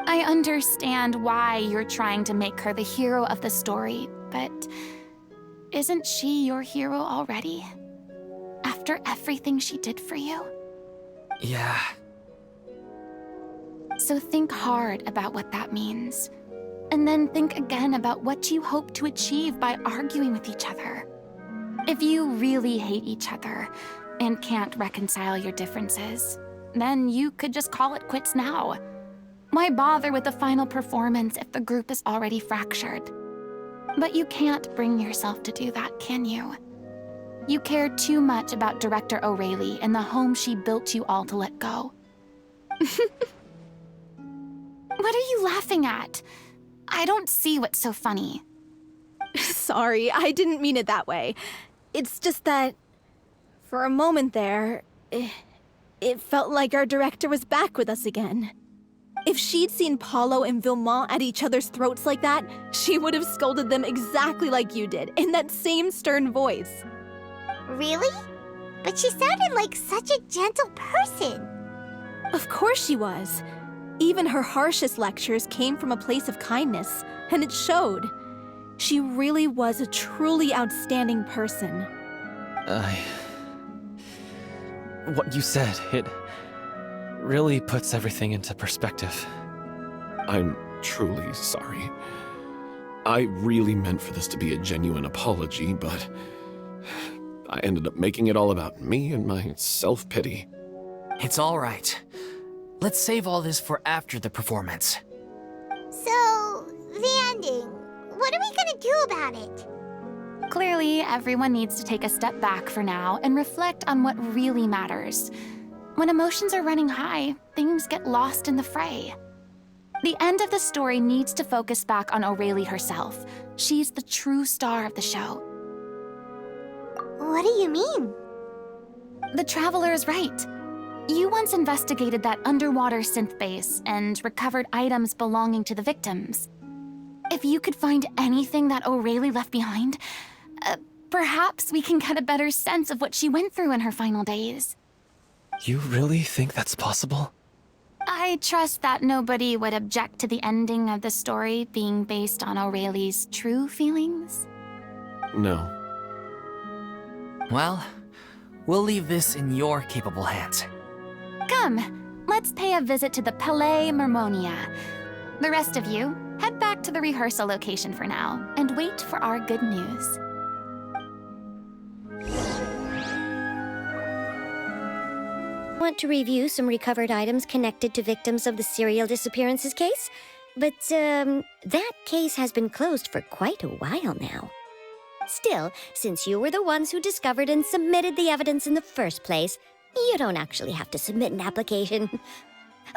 I understand why you're trying to make her the hero of the story, but isn't she your hero already? After everything she did for you? Yeah. So think hard about what that means. And then think again about what you hope to achieve by arguing with each other. If you really hate each other and can't reconcile your differences, then you could just call it quits now. Why bother with the final performance if the group is already fractured? But you can't bring yourself to do that, can you? You care too much about Director O'Reilly and the home she built you all to let go. What are you laughing at? I don't see what's so funny. Sorry, I didn't mean it that way. It's just that, for a moment there, it felt like our director was back with us again. If she'd seen Paulo and Villemont at each other's throats like that, she would have scolded them exactly like you did, in that same stern voice. Really? But she sounded like such a gentle person. Of course she was. Even her harshest lectures came from a place of kindness, and it showed. She really was a truly outstanding person. What you said, it really puts everything into perspective. I'm truly sorry. I really meant for this to be a genuine apology, but I ended up making it all about me and my self-pity. It's all right. Let's save all this for after the performance. So, the ending. What are we gonna do about it? Clearly, everyone needs to take a step back for now and reflect on what really matters. When emotions are running high, things get lost in the fray. The end of the story needs to focus back on O'Reilly herself. She's the true star of the show. What do you mean? The Traveler is right. You once investigated that underwater synth base and recovered items belonging to the victims. If you could find anything that O'Reilly left behind, perhaps we can get a better sense of what she went through in her final days. You really think that's possible? I trust that nobody would object to the ending of the story being based on O'Reilly's true feelings. No. Well, we'll leave this in your capable hands. Come, let's pay a visit to the Palais Mermonia. The rest of you, head back to the rehearsal location for now and wait for our good news. Want to review some recovered items connected to victims of the Serial Disappearances case? But, that case has been closed for quite a while now. Still, since you were the ones who discovered and submitted the evidence in the first place, you don't actually have to submit an application.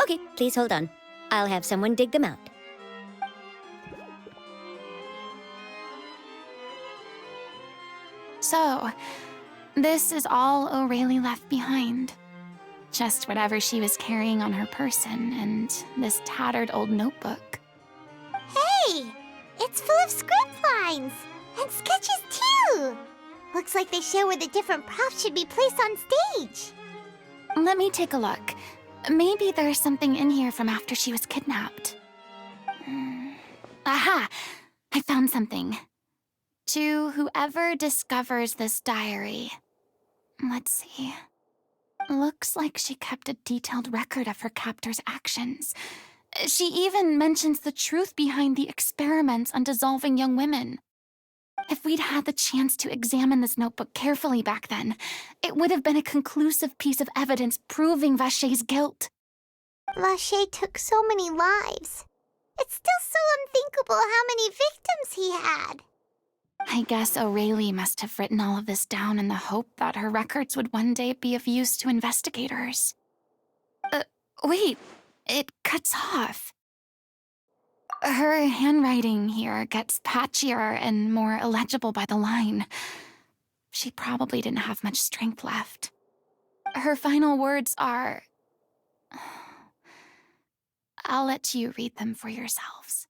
Okay, please hold on. I'll have someone dig them out. So, this is all O'Reilly left behind. Just whatever she was carrying on her person and this tattered old notebook. Hey! It's full of script lines! And sketches too! Looks like they show where the different props should be placed on stage. Let me take a look. Maybe there's something in here from after she was kidnapped. Aha! I found something. To whoever discovers this diary. Let's see. Looks like she kept a detailed record of her captor's actions. She even mentions the truth behind the experiments on dissolving young women. If we'd had the chance to examine this notebook carefully back then, it would have been a conclusive piece of evidence proving Vacher's guilt. Vacher took so many lives. It's still so unthinkable how many victims he had. I guess O'Reilly must have written all of this down in the hope that her records would one day be of use to investigators. Wait, it cuts off. Her handwriting here gets patchier and more illegible by the line. She probably didn't have much strength left. Her final words are... I'll let you read them for yourselves.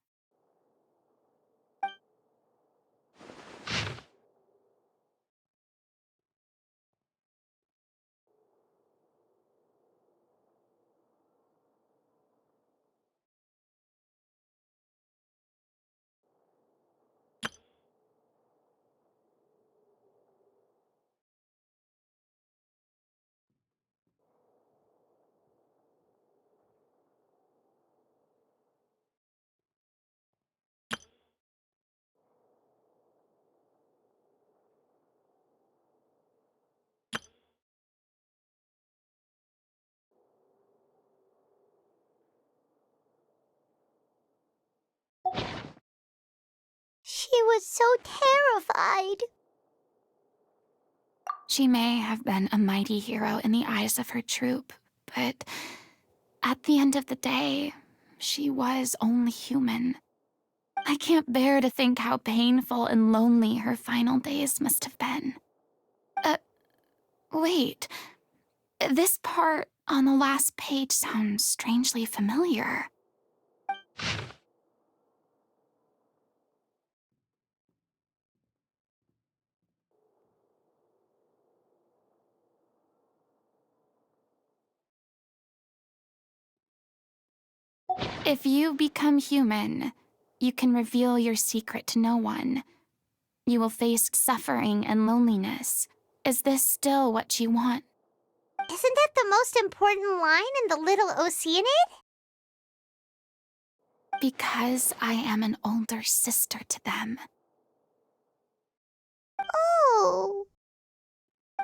She was so terrified. She may have been a mighty hero in the eyes of her troop, but at the end of the day, she was only human. I can't bear to think how painful and lonely her final days must have been. Wait. This part on the last page sounds strangely familiar. If you become human, you can reveal your secret to no one. You will face suffering and loneliness. Is this still what you want? Isn't that the most important line in the little Oceanid? Because I am an older sister to them. Oh.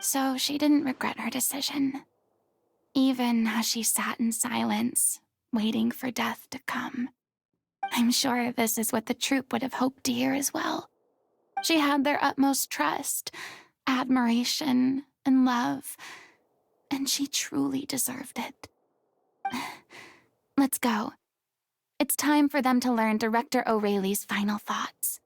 So she didn't regret her decision, even as she sat in silence, waiting for death to come. I'm sure this is what the troupe would have hoped to hear as well. She had their utmost trust, admiration, and love, and she truly deserved it. Let's go. It's time for them to learn Director O'Reilly's final thoughts.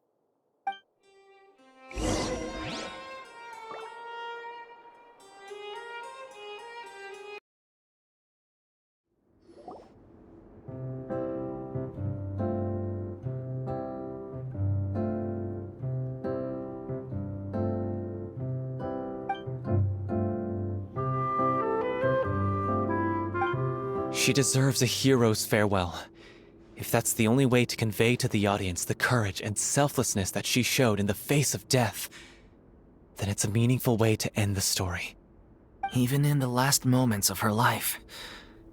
She deserves a hero's farewell. If that's the only way to convey to the audience the courage and selflessness that she showed in the face of death, then it's a meaningful way to end the story. Even in the last moments of her life,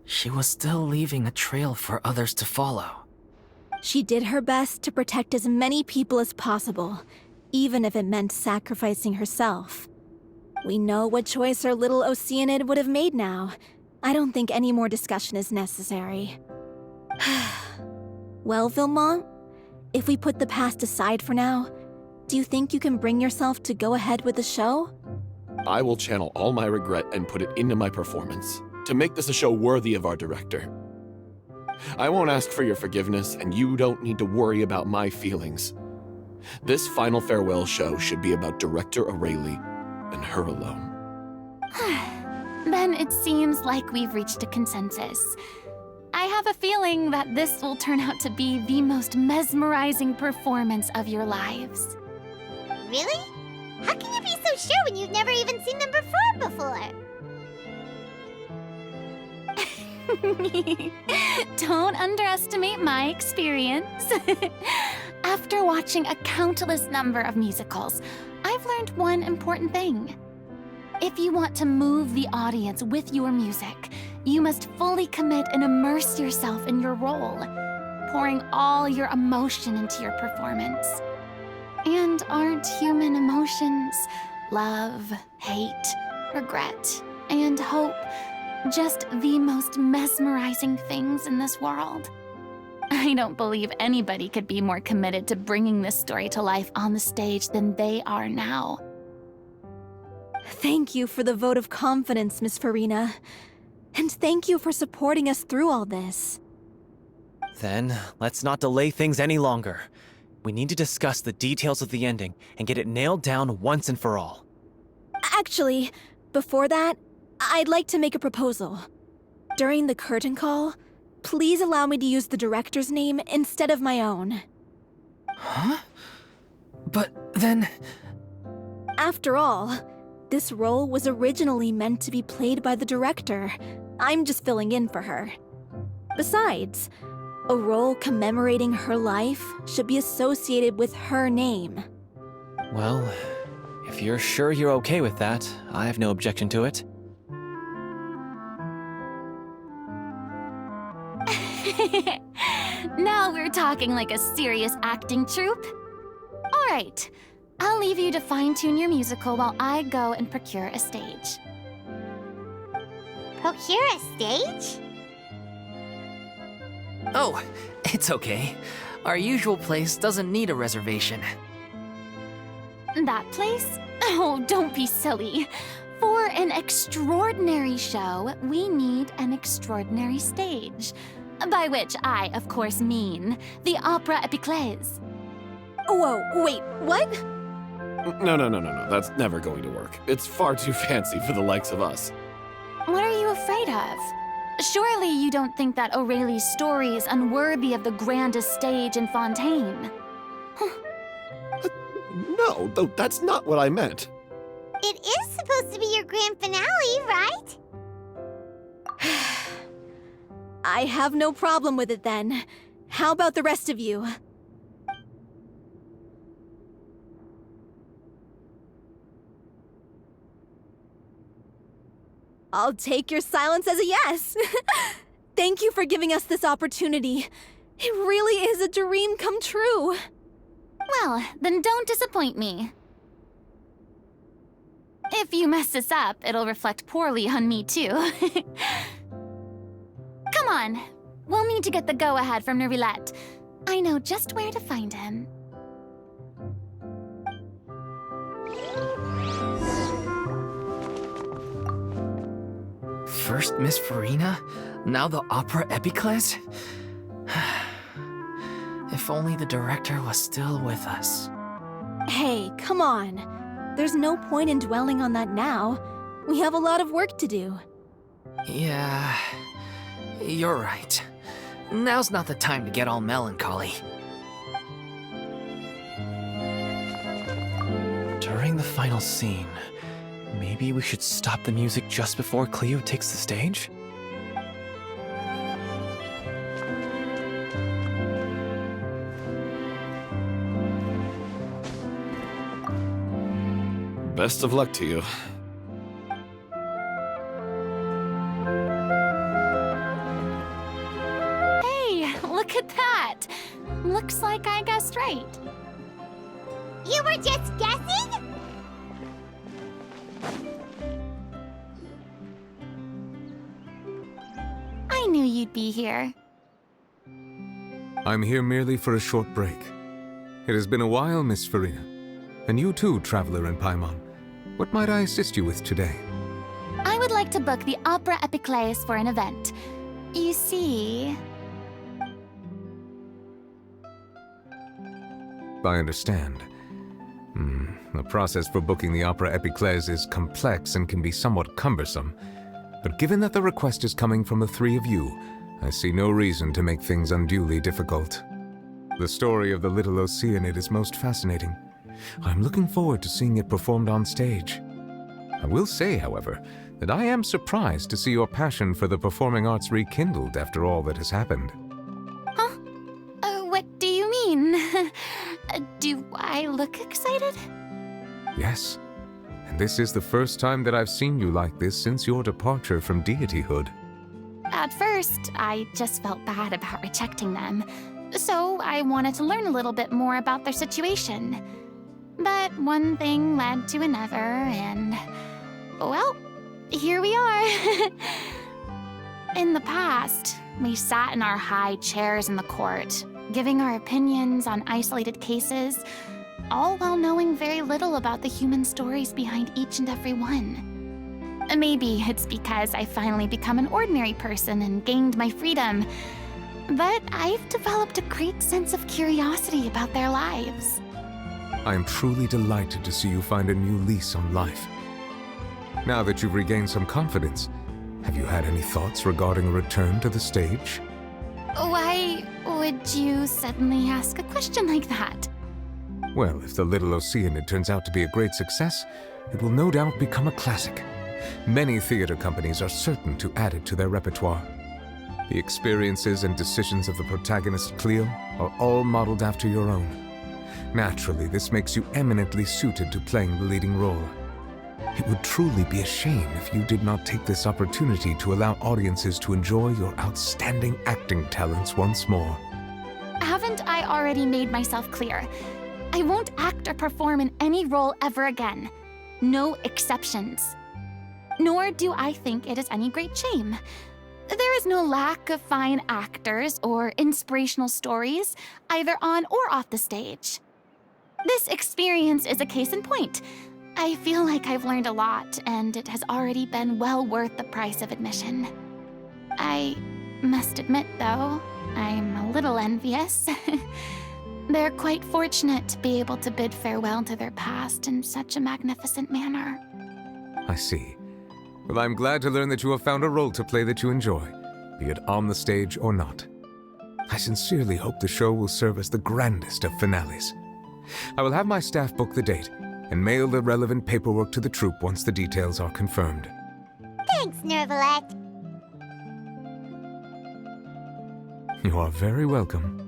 she was still leaving a trail for others to follow. She did her best to protect as many people as possible, even if it meant sacrificing herself. We know what choice our little Oceanid would have made now. I don't think any more discussion is necessary. Well, Villemont, if we put the past aside for now, do you think you can bring yourself to go ahead with the show? I will channel all my regret and put it into my performance, to make this a show worthy of our director. I won't ask for your forgiveness, and you don't need to worry about my feelings. This final farewell show should be about Director O'Reilly and her alone. Then it seems like we've reached a consensus. I have a feeling that this will turn out to be the most mesmerizing performance of your lives. Really? How can you be so sure when you've never even seen them perform before? Don't underestimate my experience. After watching a countless number of musicals, I've learned one important thing. If you want to move the audience with your music, you must fully commit and immerse yourself in your role, pouring all your emotion into your performance. And aren't human emotions, love, hate, regret, and hope, just the most mesmerizing things in this world? I don't believe anybody could be more committed to bringing this story to life on the stage than they are now. Thank you for the vote of confidence, Miss Furina. And thank you for supporting us through all this. Then, let's not delay things any longer. We need to discuss the details of the ending and get it nailed down once and for all. Actually, before that, I'd like to make a proposal. During the curtain call, please allow me to use the director's name instead of my own. Huh? But then... After all, this role was originally meant to be played by the director. I'm just filling in for her. Besides, a role commemorating her life should be associated with her name. Well, if you're sure you're okay with that, I have no objection to it. Now we're talking like a serious acting troupe. All right, I'll leave you to fine-tune your musical while I go and procure a stage. Procure a stage? Oh, it's okay. Our usual place doesn't need a reservation. That place? Oh, don't be silly. an extraordinary show, we need an extraordinary stage. By which I, of course, mean the Opera Epiclese. Whoa, wait, what? No. That's never going to work. It's far too fancy for the likes of us. What are you afraid of? Surely you don't think that Aureli's story is unworthy of the grandest stage in Fontaine. No, though that's not what I meant. It is supposed to be your grand finale, right? I have no problem with it then. How about the rest of you? I'll take your silence as a yes. Thank you for giving us this opportunity. It really is a dream come true. Well, then don't disappoint me. If you mess this up, it'll reflect poorly on me too. Come on, we'll need to get the go-ahead from Neuvilllette. I know just where to find him. First Miss Furina, now the Opera Epiclese? If only the director was still with us. Hey, come on. There's no point in dwelling on that now. We have a lot of work to do. Yeah, you're right. Now's not the time to get all melancholy. During the final scene, maybe we should stop the music just before Cleo takes the stage? Best of luck to you. Hey, look at that! Looks like I guessed right. You were just guessing? I knew you'd be here. I'm here merely for a short break. It has been a while, Miss Furina. And you too, Traveler in Paimon. What might I assist you with today? I would like to book the Opera Epiclese for an event. You see... I understand. The process for booking the Opera Epiclese is complex and can be somewhat cumbersome. But given that the request is coming from the three of you, I see no reason to make things unduly difficult. The story of the little Oceanid is most fascinating. I'm looking forward to seeing it performed on stage. I will say, however, that I am surprised to see your passion for the performing arts rekindled after all that has happened. Huh? What do you mean? Do I look excited? Yes. And this is the first time that I've seen you like this since your departure from deityhood. At first, I just felt bad about rejecting them. So I wanted to learn a little bit more about their situation. But one thing led to another, and... well, here we are. In the past, we sat in our high chairs in the court, giving our opinions on isolated cases, all while knowing very little about the human stories behind each and every one. Maybe it's because I finally become an ordinary person and gained my freedom, but I've developed a great sense of curiosity about their lives. I am truly delighted to see you find a new lease on life. Now that you've regained some confidence, have you had any thoughts regarding a return to the stage? Why would you suddenly ask a question like that? Well, if the little Oceanid turns out to be a great success, it will no doubt become a classic. Many theater companies are certain to add it to their repertoire. The experiences and decisions of the protagonist Cleo are all modeled after your own. Naturally, this makes you eminently suited to playing the leading role. It would truly be a shame if you did not take this opportunity to allow audiences to enjoy your outstanding acting talents once more. Haven't I already made myself clear? I won't act or perform in any role ever again. No exceptions. Nor do I think it is any great shame. There is no lack of fine actors or inspirational stories, either on or off the stage. This experience is a case in point. I feel like I've learned a lot, and it has already been well worth the price of admission. I must admit, though, I'm a little envious. They're quite fortunate to be able to bid farewell to their past in such a magnificent manner. I see. Well, I'm glad to learn that you have found a role to play that you enjoy, be it on the stage or not. I sincerely hope the show will serve as the grandest of finales. I will have my staff book the date and mail the relevant paperwork to the troupe once the details are confirmed. Thanks, Neuvilllette. You are very welcome.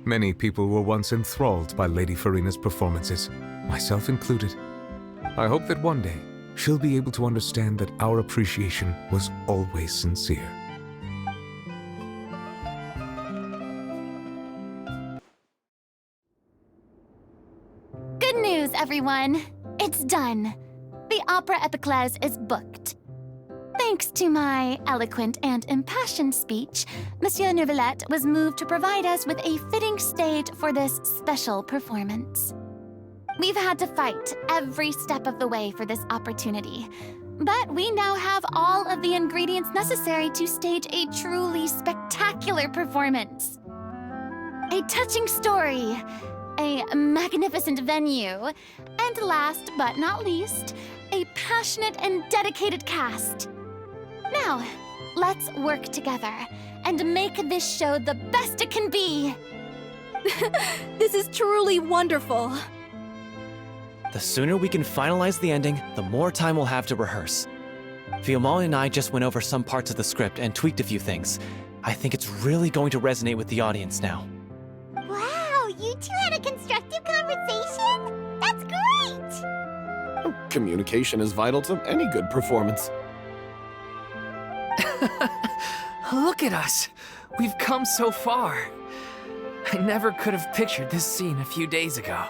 Many people were once enthralled by Lady Furina's performances, myself included. I hope that one day she'll be able to understand that our appreciation was always sincere. Good news, everyone! It's done. The Opera Epiclese is booked. Thanks to my eloquent and impassioned speech, Monsieur Neuvilllette was moved to provide us with a fitting stage for this special performance. We've had to fight every step of the way for this opportunity, but we now have all of the ingredients necessary to stage a truly spectacular performance. A touching story, a magnificent venue, and last but not least, a passionate and dedicated cast. Now, let's work together and make this show the best it can be. This is truly wonderful. The sooner we can finalize the ending, the more time we'll have to rehearse. Fiamma and I just went over some parts of the script and tweaked a few things. I think it's really going to resonate with the audience now. Wow, you two had a constructive conversation? That's great! Communication is vital to any good performance. Look at us! We've come so far. I never could have pictured this scene a few days ago.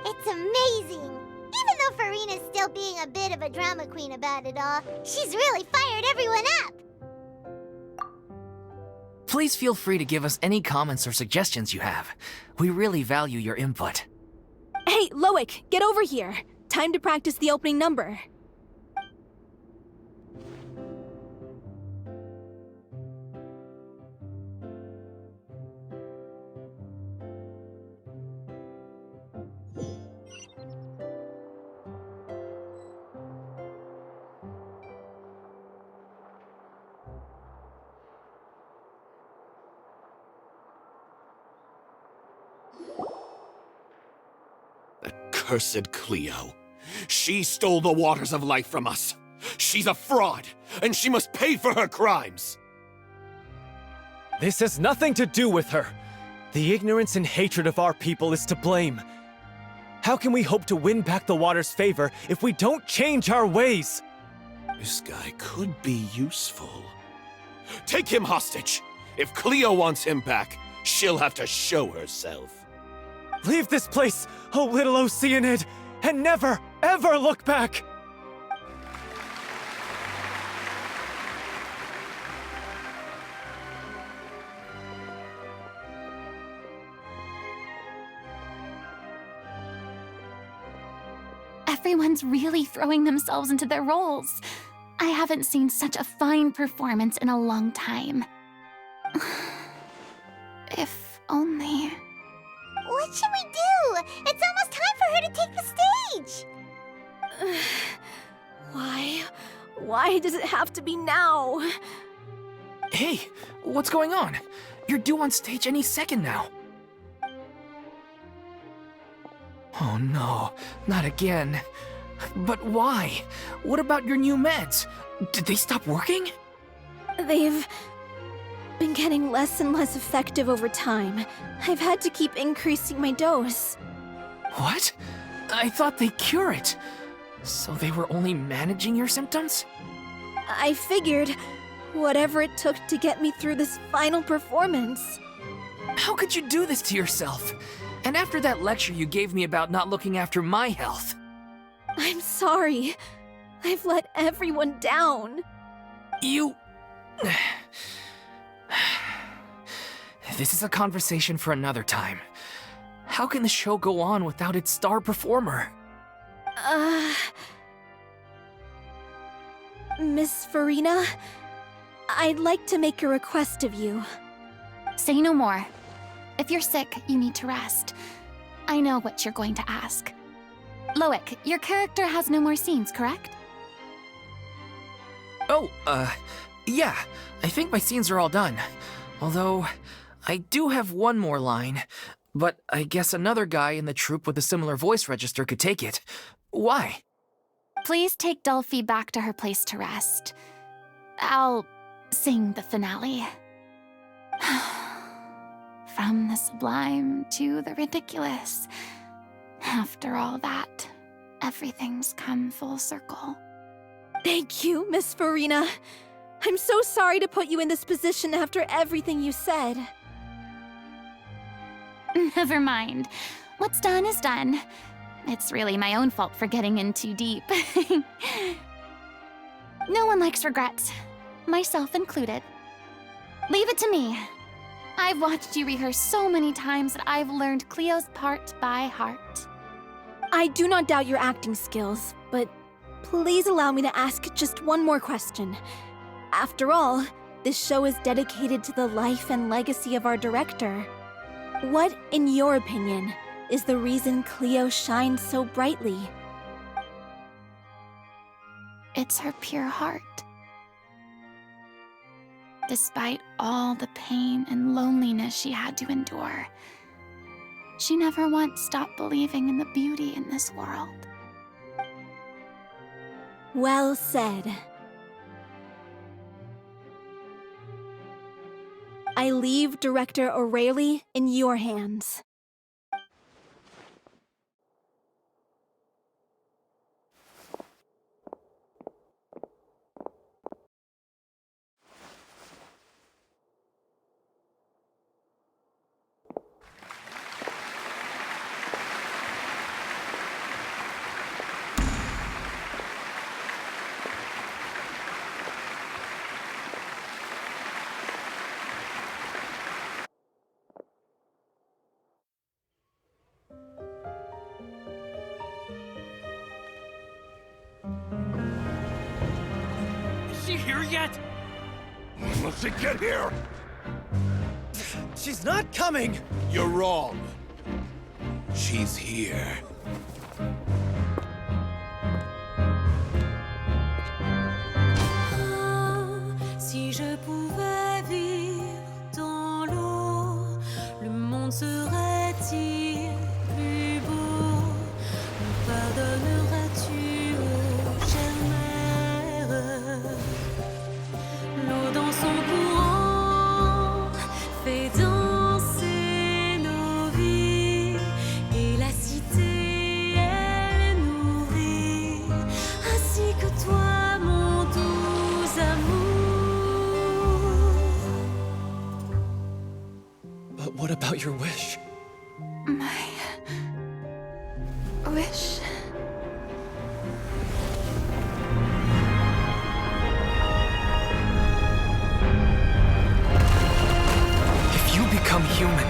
It's amazing! Even though Furina's still being a bit of a drama queen about it all, she's really fired everyone up! Please feel free to give us any comments or suggestions you have. We really value your input. Hey, Loic, get over here. Time to practice the opening number. Cursed Cleo. She stole the waters of life from us. She's a fraud, and she must pay for her crimes. This has nothing to do with her. The ignorance and hatred of our people is to blame. How can we hope to win back the water's favor if we don't change our ways? This guy could be useful. Take him hostage. If Cleo wants him back, she'll have to show herself. Leave this place, oh little Oceanid, and never, ever look back! Everyone's really throwing themselves into their roles. I haven't seen such a fine performance in a long time. If only... What should we do? It's almost time for her to take the stage! Why does it have to be now? Hey, what's going on? You're due on stage any second now. Oh no, not again. But why? What about your new meds? Did they stop working? They've been getting less and less effective over time. I've had to keep increasing my dose. What? I thought they cure it. So they were only managing your symptoms? I figured whatever it took to get me through this final performance. How could you do this to yourself? And after that lecture you gave me about not looking after my health. I'm sorry. I've let everyone down. You... This is a conversation for another time. How can the show go on without its star performer? Miss Furina, I'd like to make a request of you. Say no more. If you're sick, you need to rest. I know what you're going to ask. Loic, your character has no more scenes, correct? Oh, yeah. I think my scenes are all done. Although, I do have one more line. But I guess another guy in the troupe with a similar voice register could take it. Why? Please take Delphi back to her place to rest. I'll sing the finale. From the sublime to the ridiculous. After all that, everything's come full circle. Thank you, Miss Furina. I'm so sorry to put you in this position after everything you said. Never mind. What's done is done. It's really my own fault for getting in too deep. No one likes regrets, myself included. Leave it to me. I've watched you rehearse so many times that I've learned Cleo's part by heart. I do not doubt your acting skills, but please allow me to ask just one more question. After all, this show is dedicated to the life and legacy of our director. What, in your opinion, is the reason Cleo shines so brightly? It's her pure heart. Despite all the pain and loneliness she had to endure, she never once stopped believing in the beauty in this world. Well said. I leave Director O'Reilly in your hands. Is she here yet? When will she get here? She's not coming! You're wrong. She's here. Si je pouvais vivre dans l'eau, le monde serait-il plus beau? Me pardonneras-tu, ô chère mère? L'eau dans son courant fait danser nos vies, et la cité elle nourrit, ainsi que toi, mon doux amour. But what about your wish? My wish. If you become human,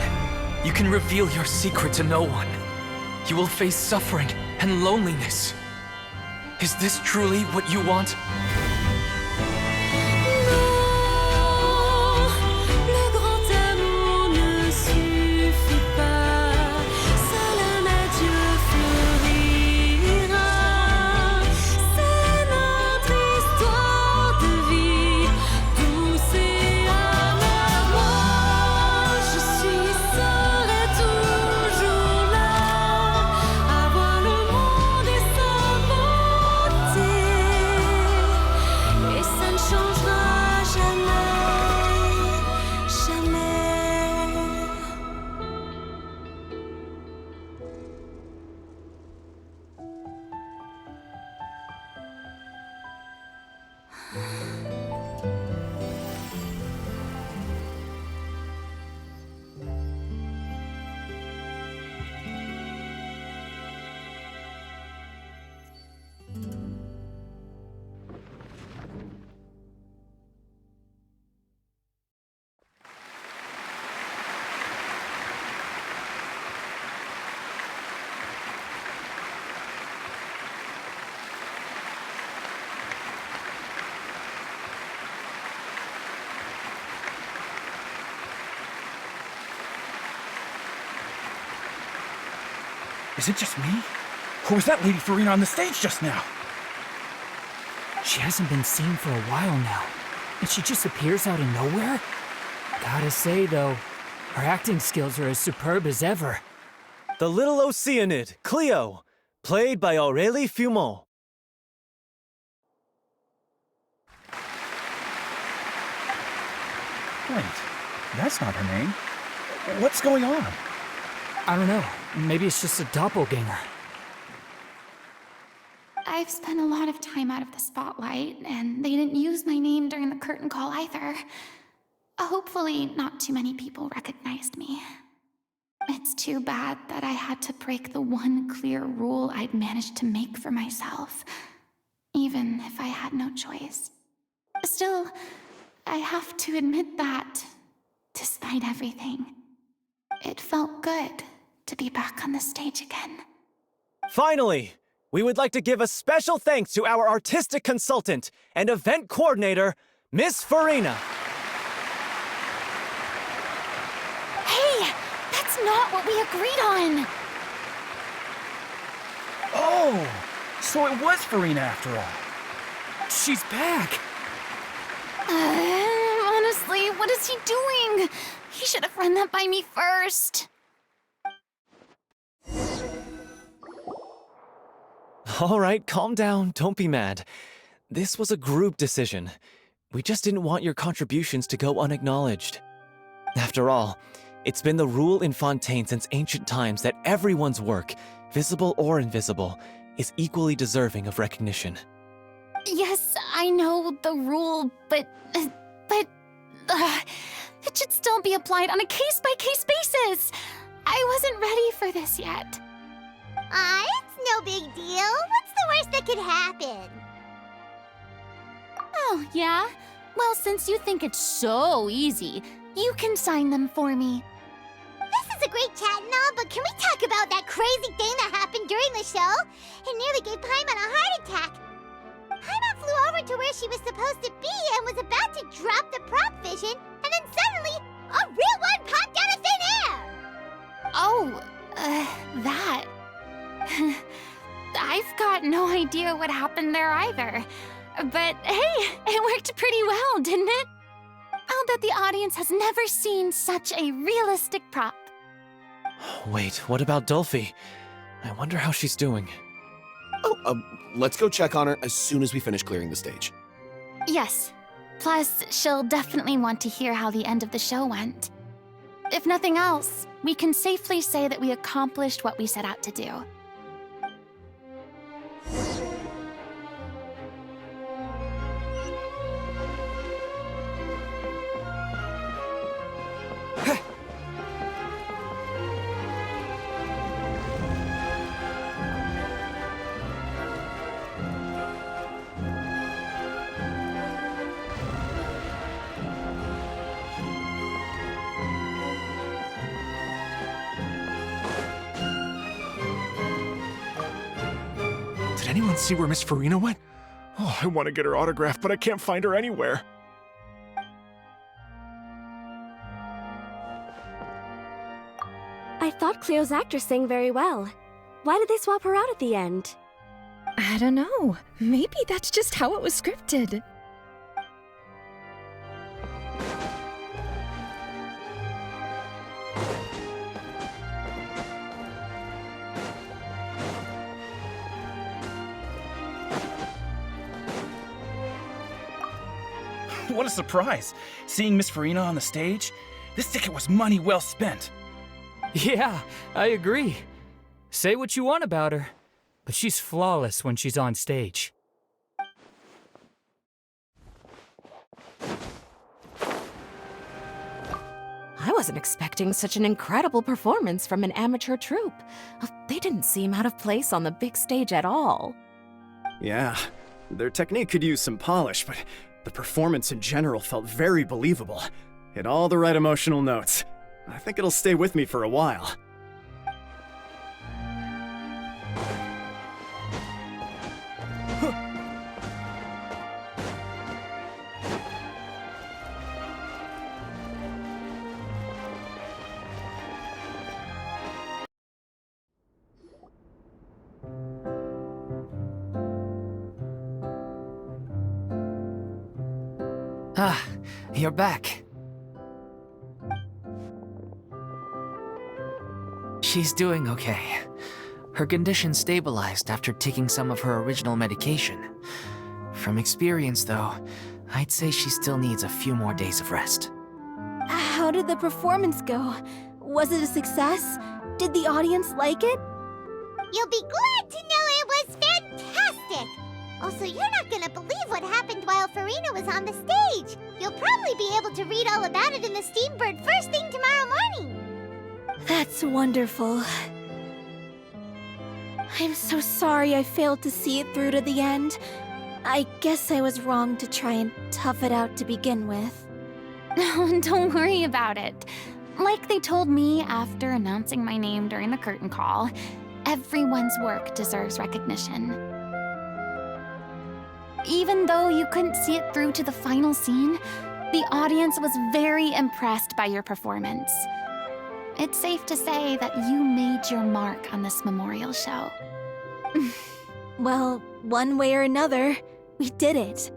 you can reveal your secret to no one. You will face suffering and loneliness. Is this truly what you want? Le grand amour ne suffit pas, seul un adieu fleurira. C'est notre histoire de vie, douce et amère. Moi, je serai toujours là, à voir le monde et sa beauté. Is it just me? Or was that Lady Furina on the stage just now? She hasn't been seen for a while now, and she just appears out of nowhere? Gotta say, though, her acting skills are as superb as ever. The little Oceanid, Cleo, played by Aurélie Fumont. Wait, that's not her name. What's going on? I don't know. Maybe it's just a doppelganger. I've spent a lot of time out of the spotlight, and they didn't use my name during the curtain call either. Hopefully, not too many people recognized me. It's too bad that I had to break the one clear rule I'd managed to make for myself, even if I had no choice. Still, I have to admit that, despite everything, it felt good to be back on the stage again. Finally, we would like to give a special thanks to our artistic consultant and event coordinator, Miss Furina. Hey, that's not what we agreed on! Oh, so it was Furina after all. She's back! Honestly, what is he doing? He should have run that by me first. All right, calm down, don't be mad. This was a group decision. We just didn't want your contributions to go unacknowledged. After all, it's been the rule in Fontaine since ancient times that everyone's work, visible or invisible, is equally deserving of recognition. Yes, I know the rule, but it should still be applied on a case-by-case basis. I wasn't ready for this yet. It's no big deal. What's the worst that could happen? Oh, yeah? Well, since you think it's so easy, you can sign them for me. This is a great chat and all, but can we talk about that crazy thing that happened during the show? It nearly gave Paimon a heart attack. Paimon flew over to where she was supposed to be and was about to drop the prop vision, and then suddenly, a real one popped out of thin air! Oh, that. I've got no idea what happened there either. But hey, it worked pretty well, didn't it? I'll bet the audience has never seen such a realistic prop. Wait, what about Dolphy? I wonder how she's doing. Oh, let's go check on her as soon as we finish clearing the stage. Yes. Plus, she'll definitely want to hear how the end of the show went. If nothing else, we can safely say that we accomplished what we set out to do. Did anyone see where Miss Furina went? Oh, I want to get her autograph, but I can't find her anywhere. I thought Cleo's actress sang very well. Why did they swap her out at the end? I don't know. Maybe that's just how it was scripted. What a surprise! Seeing Miss Furina on the stage? This ticket was money well spent. Yeah, I agree. Say what you want about her, but she's flawless when she's on stage. I wasn't expecting such an incredible performance from an amateur troupe. They didn't seem out of place on the big stage at all. Yeah, their technique could use some polish, but the performance in general felt very believable. Hit all the right emotional notes. I think it'll stay with me for a while. Ah, you're back. She's doing okay. Her condition stabilized after taking some of her original medication. From experience, though, I'd say she still needs a few more days of rest. How did the performance go? Was it a success? Did the audience like it? You'll be glad to know it was fantastic! Also, you're not gonna believe what happened while Furina was on the stage. You'll probably be able to read all about it in the Steambird first thing tomorrow morning. That's wonderful. I'm so sorry I failed to see it through to the end. I guess I was wrong to try and tough it out to begin with. No, don't worry about it. Like they told me after announcing my name during the curtain call, everyone's work deserves recognition. Even though you couldn't see it through to the final scene, the audience was very impressed by your performance. It's safe to say that you made your mark on this memorial show. Well, one way or another, we did it.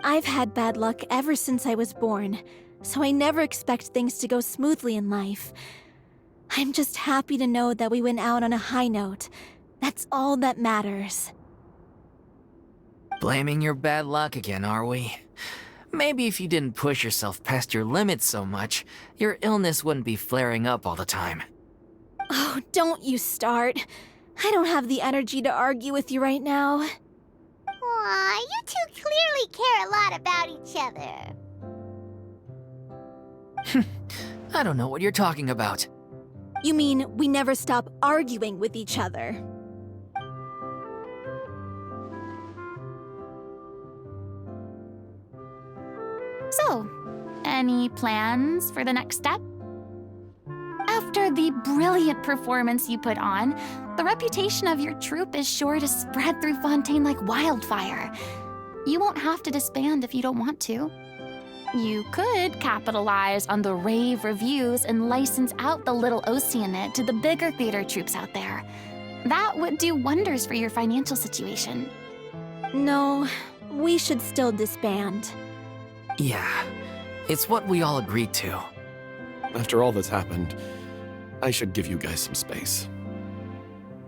I've had bad luck ever since I was born, so I never expect things to go smoothly in life. I'm just happy to know that we went out on a high note. That's all that matters. Blaming your bad luck again, are we? Maybe if you didn't push yourself past your limits so much, your illness wouldn't be flaring up all the time. Oh, don't you start. I don't have the energy to argue with you right now. Aw, you two clearly care a lot about each other. I don't know what you're talking about. You mean we never stop arguing with each other? So, any plans for the next step? After the brilliant performance you put on, the reputation of your troupe is sure to spread through Fontaine like wildfire. You won't have to disband if you don't want to. You could capitalize on the rave reviews and license out the little Oceanid to the bigger theater troupes out there. That would do wonders for your financial situation. No, we should still disband. Yeah, it's what we all agreed to. After all that's happened, I should give you guys some space.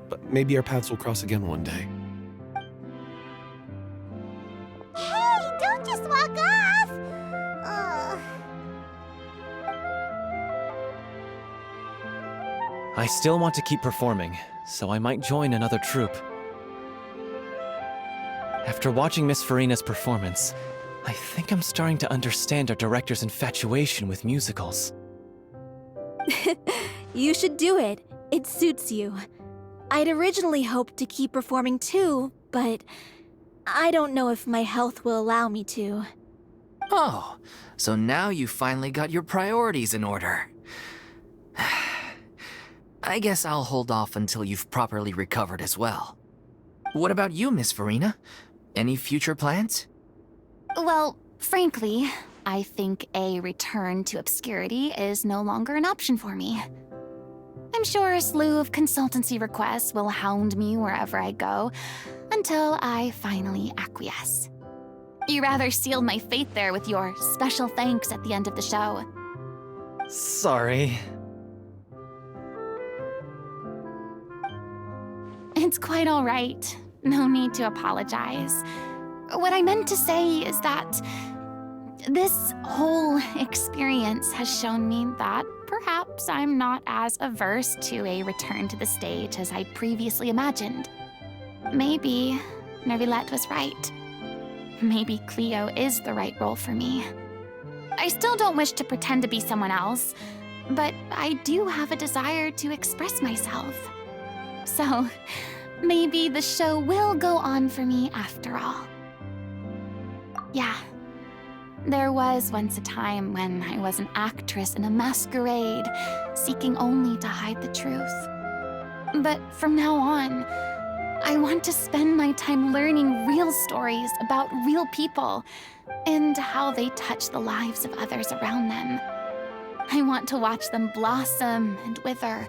But maybe our paths will cross again one day. Hey, don't just walk off! I still want to keep performing, so I might join another troupe. After watching Miss Furina's performance, I think I'm starting to understand our director's infatuation with musicals. You should do it. It suits you. I'd originally hoped to keep performing too, but I don't know if my health will allow me to. Oh, so now you finally got your priorities in order. I guess I'll hold off until you've properly recovered as well. What about you, Miss Furina? Any future plans? Well, frankly, I think a return to obscurity is no longer an option for me. I'm sure a slew of consultancy requests will hound me wherever I go, until I finally acquiesce. You rather sealed my fate there with your special thanks at the end of the show. Sorry. It's quite all right. No need to apologize. What I meant to say is that this whole experience has shown me that perhaps I'm not as averse to a return to the stage as I previously imagined. Maybe Neuvilllette was right. Maybe Cleo is the right role for me. I still don't wish to pretend to be someone else, but I do have a desire to express myself. So, maybe the show will go on for me after all. Yeah. There was once a time when I was an actress in a masquerade, seeking only to hide the truth. But from now on, I want to spend my time learning real stories about real people and how they touch the lives of others around them. I want to watch them blossom and wither,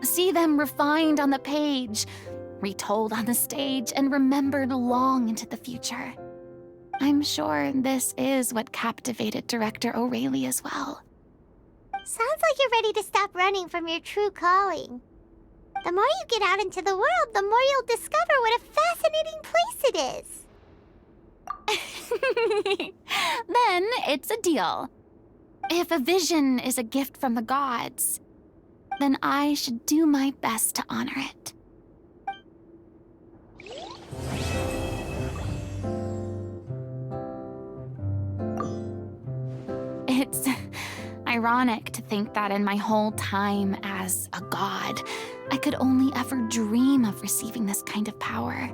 see them refined on the page, retold on the stage, and remembered long into the future. I'm sure this is what captivated Director O'Reilly as well. Sounds like you're ready to stop running from your true calling. The more you get out into the world, the more you'll discover what a fascinating place it is. Then it's a deal. If a vision is a gift from the gods, then I should do my best to honor it. It's ironic to think that in my whole time as a god, I could only ever dream of receiving this kind of power.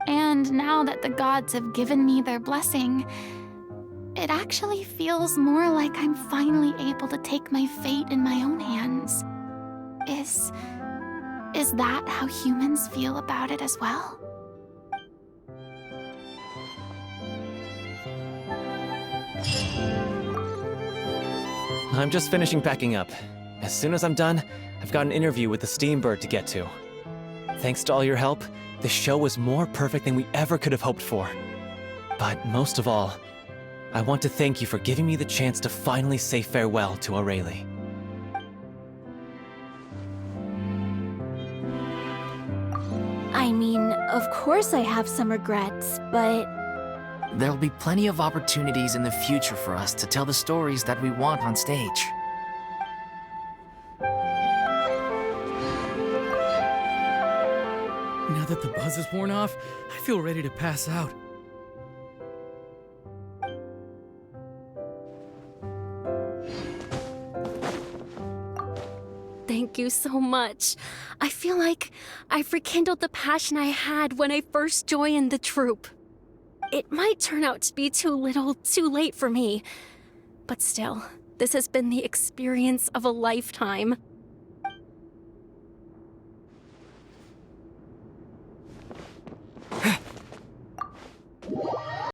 And now that the gods have given me their blessing, it actually feels more like I'm finally able to take my fate in my own hands. Is that how humans feel about it as well? I'm just finishing packing up. As soon as I'm done, I've got an interview with the Steambird to get to. Thanks to all your help, the show was more perfect than we ever could have hoped for. But most of all, I want to thank you for giving me the chance to finally say farewell to O'Reilly. I mean, of course I have some regrets, but... There'll be plenty of opportunities in the future for us to tell the stories that we want on stage. Now that the buzz is worn off, I feel ready to pass out. Thank you so much. I feel like I've rekindled the passion I had when I first joined the troupe. It might turn out to be too little, too late for me. But still, this has been the experience of a lifetime.